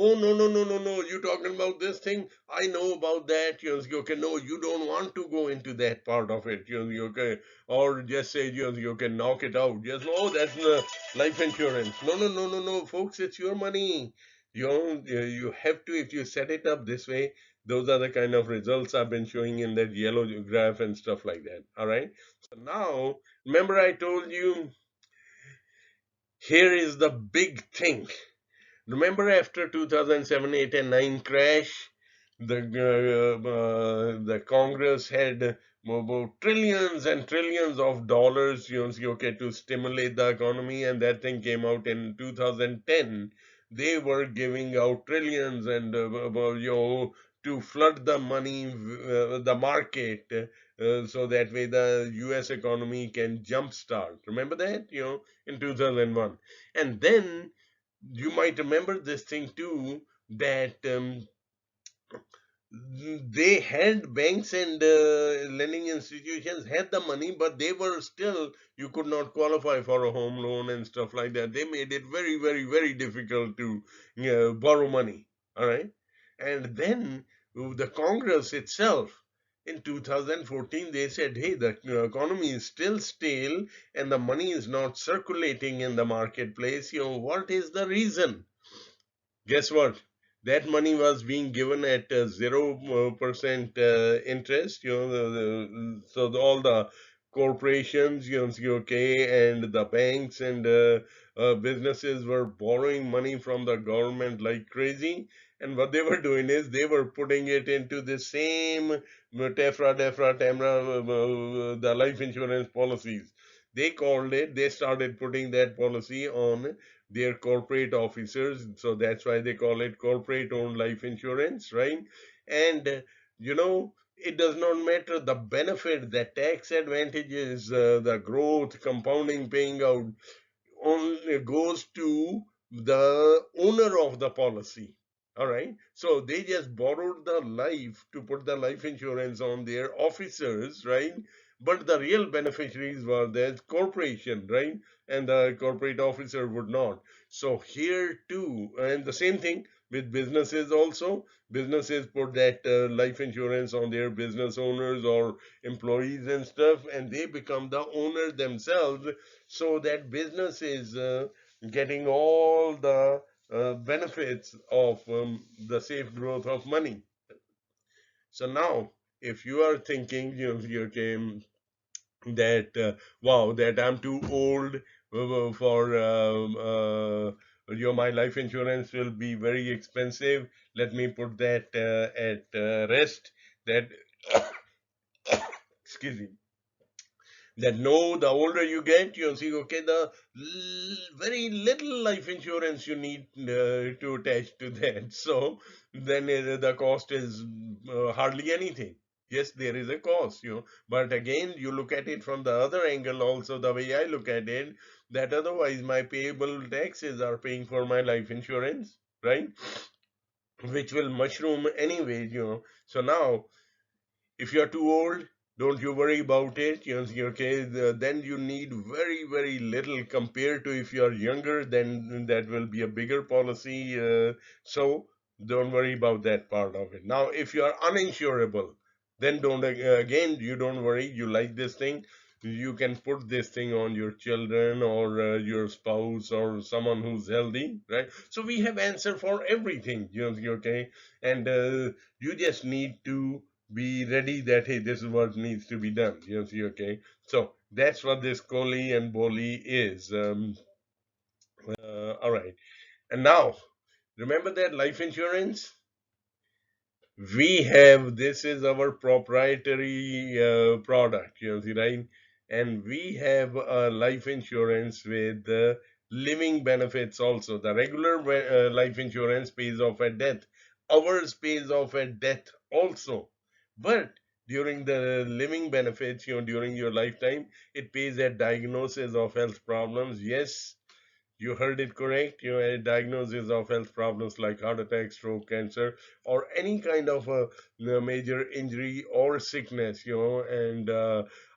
oh, no, no, no, no, no. You're talking about this thing. I know about that. Okay, no, you don't want to go into that part of it. Okay, or just say, you can knock it out. Just, oh, that's the life insurance. No, no, no, no, no, folks, it's your money. You have to, if you set it up this way, those are the kind of results I've been showing in that yellow graph and stuff like that. All right. So now, remember I told you, here is the big thing. Remember after 2007, 8, and 9 crash, the Congress had about trillions and trillions of dollars, okay, to stimulate the economy, and that thing came out in 2010. They were giving out trillions and to flood the money, the market, so that way the U.S. economy can jumpstart. Remember that, in 2001, and then you might remember this thing too, that they had banks and lending institutions had the money, but they were still, you could not qualify for a home loan and stuff like that. They made it very, very, very difficult to borrow money. All right. And then the Congress itself in 2014, they said, hey, the economy is still stale and the money is not circulating in the marketplace. What is the reason? Guess what? That money was being given at 0% interest. So all the corporations, okay, and the banks and businesses were borrowing money from the government like crazy. And what they were doing is they were putting it into the same TEFRA, the life insurance policies. They started putting that policy on their corporate officers. So that's why they call it corporate owned life insurance, right? And, it does not matter the benefit, the tax advantages, the growth, compounding, paying out only goes to the owner of the policy. All right. So they just borrowed the life to put the life insurance on their officers, right? But the real beneficiaries were the corporation, right? And the corporate officer would not. So here too, and the same thing with businesses also. Businesses put that life insurance on their business owners or employees and stuff, and they become the owner themselves, so that business is getting all the benefits of the safe growth of money. So now, if you are thinking, you came that wow, that I'm too old for my life insurance will be very expensive. Let me put that at rest. That excuse me, that no, the older you get, you see, okay, the very little life insurance you need to attach to that. So then the cost is hardly anything. Yes, there is a cost, but again, you look at it from the other angle also, the way I look at it, that otherwise my payable taxes are paying for my life insurance, right? Which will mushroom anyway, So now, if you're too old, don't you worry about it. Okay, then you need very, very little compared to if you're younger, then that will be a bigger policy. So don't worry about that part of it. Now, if you are uninsurable, then don't, again, you don't worry. You like this thing. You can put this thing on your children or your spouse or someone who's healthy, right? So we have answer for everything, okay? And you just need to be ready that hey, this is what needs to be done. Okay. So that's what this Koli and Boli is. All right. And now, remember that life insurance? We have, this is our proprietary product, see, right? And we have life insurance with living benefits also. The regular life insurance pays off at death. Ours pays off at death also. But during the living benefits, during your lifetime, it pays at diagnosis of health problems. Yes, you heard it correct. A diagnosis of health problems like heart attack, stroke, cancer, or any kind of a major injury or sickness. And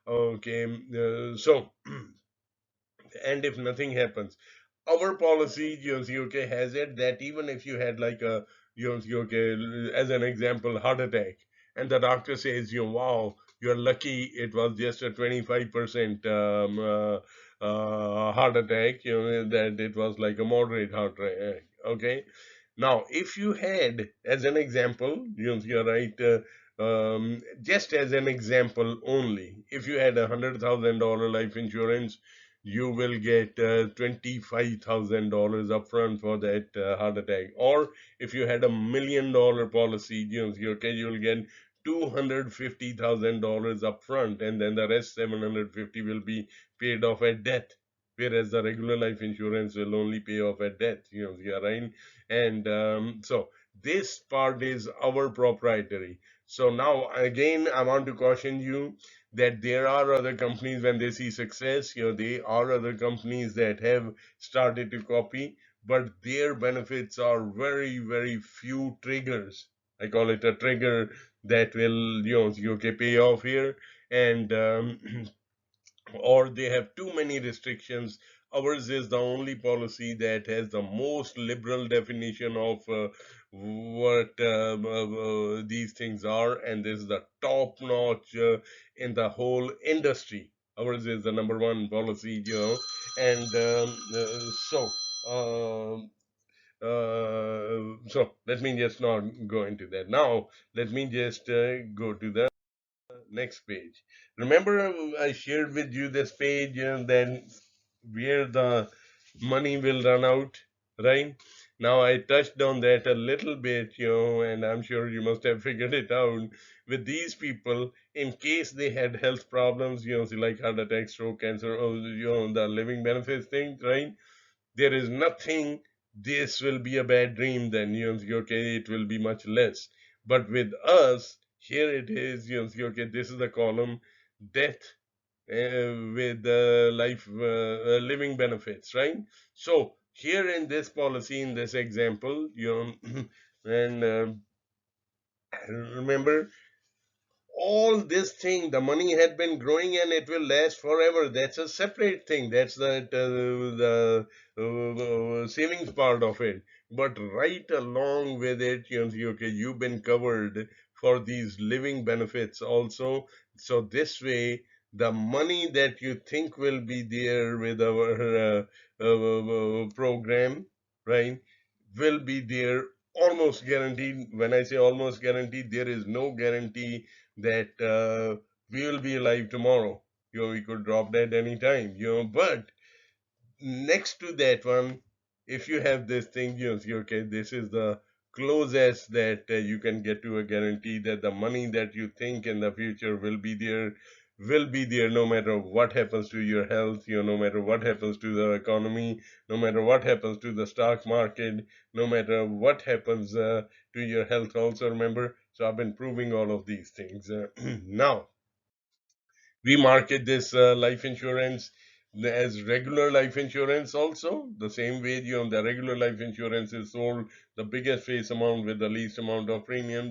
Okay, so and if nothing happens, our policy, okay, has it that even if you had like a, okay, as an example, heart attack, and the doctor says, wow, you're lucky, it was just a 25% heart attack, that it was like a moderate heart attack, okay. Now, if you had, as an example, you're right, just as an example only, if you had $100,000 life insurance, you will get $25,000 upfront for that heart attack. Or if you had $1 million policy, okay, you'll get $250,000 upfront, and then the rest 750 will be paid off at death. Whereas the regular life insurance will only pay off at death, yeah, right? And so this part is our proprietary. So now again, I want to caution you that there are other companies when they see success, there are other companies that have started to copy, but their benefits are very, very few triggers. I call it a trigger that will, you can pay off here, and or they have too many restrictions. Ours is the only policy that has the most liberal definition of what these things are, and this is the top notch in the whole industry. Ours is the number one policy, and so. Um, so let me just not go into that now. Let me just go to the next page. Remember, I shared with you this page, then where the money will run out, right? Now I touched on that a little bit, and I'm sure you must have figured it out. With these people, in case they had health problems, like heart attack, stroke, cancer, or the living benefits thing, right? There is nothing, this will be a bad dream, then okay, it will be much less. But with us, here it is, okay, this is the column, death with life living benefits, right? So here in this policy, in this example, and remember, all this thing, the money had been growing and it will last forever. That's a separate thing. That's the savings part of it. But right along with it, okay, you've been covered for these living benefits also. So this way, the money that you think will be there with our program, right, will be there almost guaranteed. When I say almost guaranteed, there is no guarantee that we will be alive tomorrow. We could drop dead anytime, but next to that one, if you have this thing, see, okay, this is the closest that you can get to a guarantee that the money that you think in the future will be there no matter what happens to your health, no matter what happens to the economy, no matter what happens to the stock market, no matter what happens to your health also, remember. So I've been proving all of these things. Now, we market this life insurance as regular life insurance also. The same way, the regular life insurance is sold the biggest face amount with the least amount of premium.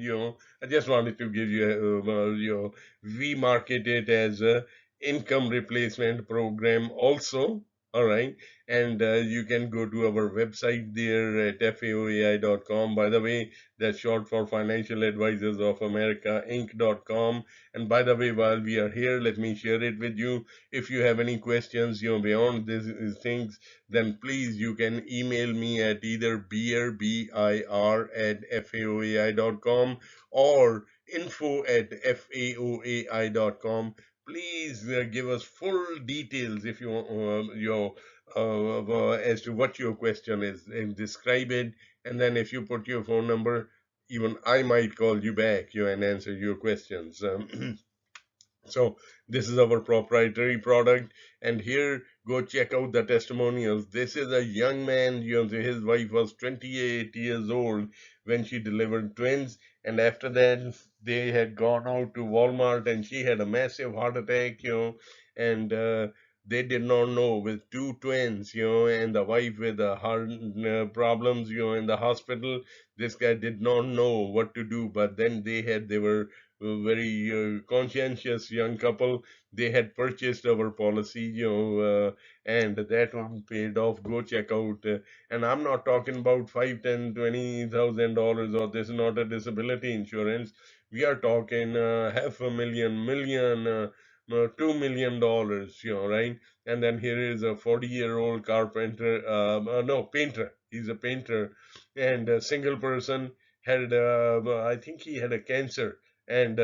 I just wanted to give you, we market it as a income replacement program also. All right. And you can go to our website there at faoi.com. By the way, that's short for Financial Advisors of America, Inc.com. And by the way, while we are here, let me share it with you. If you have any questions, beyond these things, then please you can email me at either bir at faoi.com or info@faoi.com. Please give us full details if as to what your question is, and describe it. And then if you put your phone number, even I might call you back, and answer your questions. So this is our proprietary product, and here, go check out the testimonials. This is a young man, his wife was 28 years old when she delivered twins, and after that they had gone out to Walmart and she had a massive heart attack, and they did not know, with two twins, and the wife with the heart problems, in the hospital. This guy did not know what to do, but then they were very conscientious young couple. They had purchased our policy, and that one paid off. Go check out. And I'm not talking about 5, 10, $20,000, or this is not a disability insurance. We are talking half a million, million, $2 million, right? And then here is a 40-year-old carpenter, no, painter. He's a painter and a single person, had, I think he had a cancer, and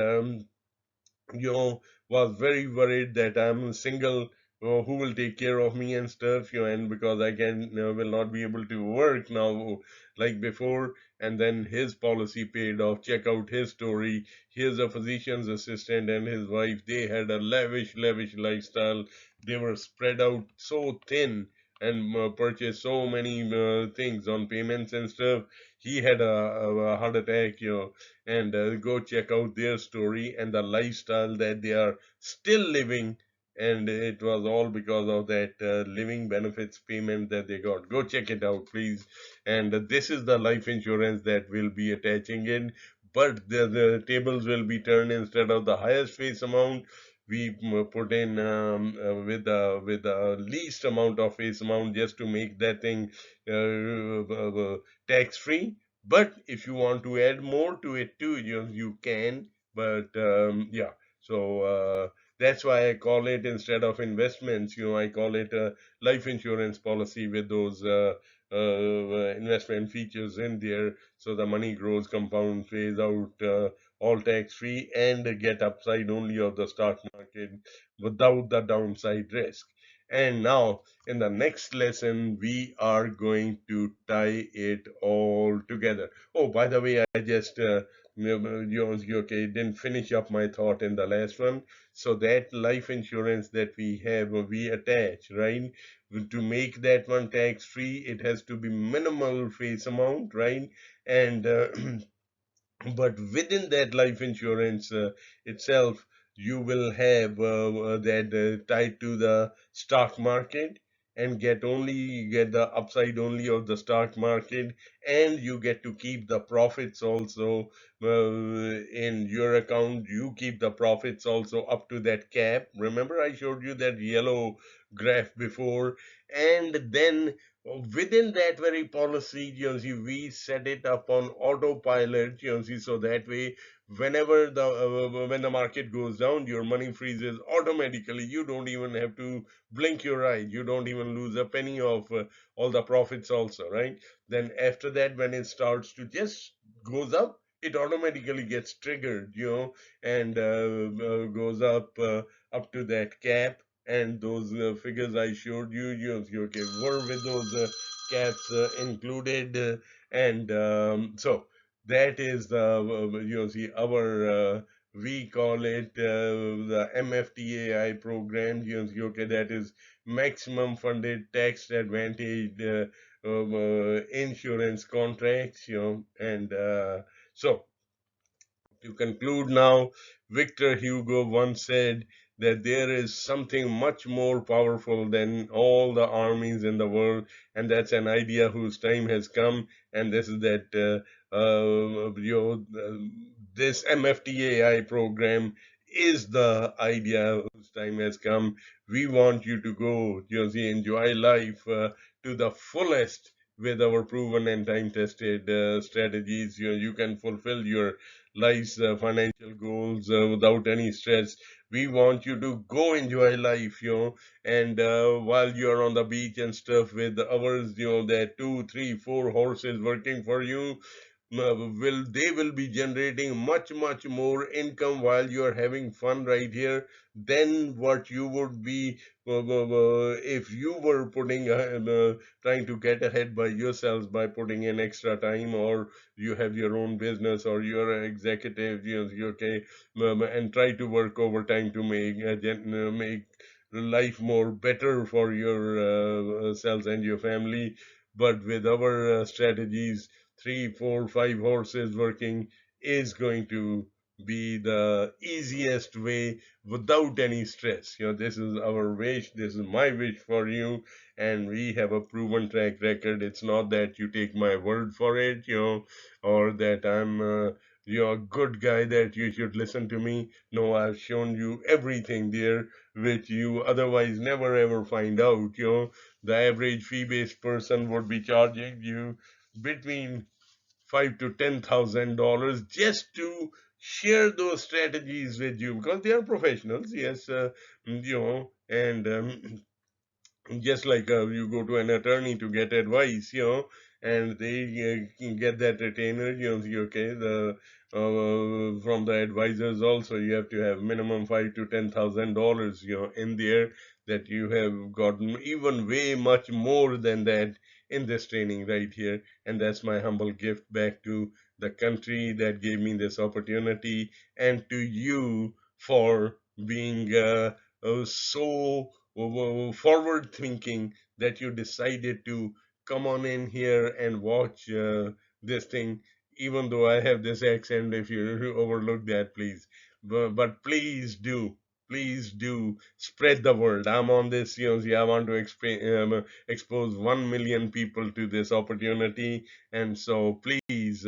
was very worried that I'm single, who will take care of me and stuff, and because I will not be able to work now like before. And then his policy paid off. Check out his story. Here's a physician's assistant and his wife. They had a lavish lifestyle. They were spread out so thin and purchased so many things on payments and stuff. He had a heart attack, and go check out their story and the lifestyle that they are still living. And it was all because of that living benefits payment that they got. Go check it out, please. And this is the life insurance that will be attaching in, but the tables will be turned. Instead of the highest face amount, we put in with the least amount of face amount, just to make that thing tax free. But if you want to add more to it too, you can. But yeah, so that's why I call it, instead of investments, I call it a life insurance policy with those investment features in there. So the money grows, compound, pays out, all tax free, and get upside only of the stock market without the downside risk. And now, in the next lesson, we are going to tie it all together. Oh, by the way, I just okay, didn't finish up my thought in the last one. So that life insurance that we have, we attach, right? To make that one tax free, it has to be minimal face amount, right? And but within that life insurance itself, you will have that tied to the stock market, and get the upside only of the stock market, and you get to keep the profits also in your account. You keep the profits also up to that cap. Remember, I showed you that yellow graph before. And then within that very policy, we set it up on autopilot, so that way, whenever when the market goes down, your money freezes automatically. You don't even have to blink your eye. You don't even lose a penny of all the profits also, right? Then after that, when it starts to just goes up, it automatically gets triggered, and goes up to that cap. And those figures I showed you, okay, were with those caps included. And so that is the, our, we call it the MFTAI program, okay, that is maximum funded tax advantage insurance contracts, and so to conclude now, Victor Hugo once said that there is something much more powerful than all the armies in the world, and that's an idea whose time has come. And this is that this MFTAI program is the idea whose time has come. We want you to go, enjoy life to the fullest with our proven and time-tested strategies. You can fulfill your life's financial goals without any stress. We want you to go enjoy life, and while you're on the beach and stuff with others, that 2, 3, 4 horses working for you, will be generating much more income while you're having fun right here than what you would be if you were trying to get ahead by yourselves by putting in extra time, or you have your own business, or you're an executive, you're okay, and try to work overtime to make life more better for your selves and your family. But with our strategies, 3, 4, 5 horses working is going to be the easiest way without any stress. This is our wish. This is my wish for you. And we have a proven track record. It's not that you take my word for it, or that I'm you're a good guy that you should listen to me. No, I've shown you everything there which you otherwise never ever find out. The average fee-based person would be charging you between $5,000 to $10,000 just to share those strategies with you because they are professionals. Yes, and just like you go to an attorney to get advice, and they can get that retainer, see, okay, the from the advisors also you have to have minimum $5,000 to $10,000, in there, that you have gotten even way much more than that in this training right here. And that's my humble gift back to the country that gave me this opportunity, and to you for being so forward thinking that you decided to come on in here and watch this thing, even though I have this accent. If you overlook that, please. But please do spread the word. I'm on this, see, I want to expose 1 million people to this opportunity. And so please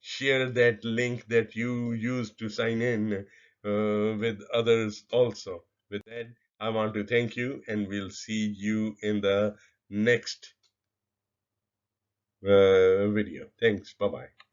share that link that you used to sign in with others also. With that, I want to thank you, and we'll see you in the next video. Thanks. Bye bye.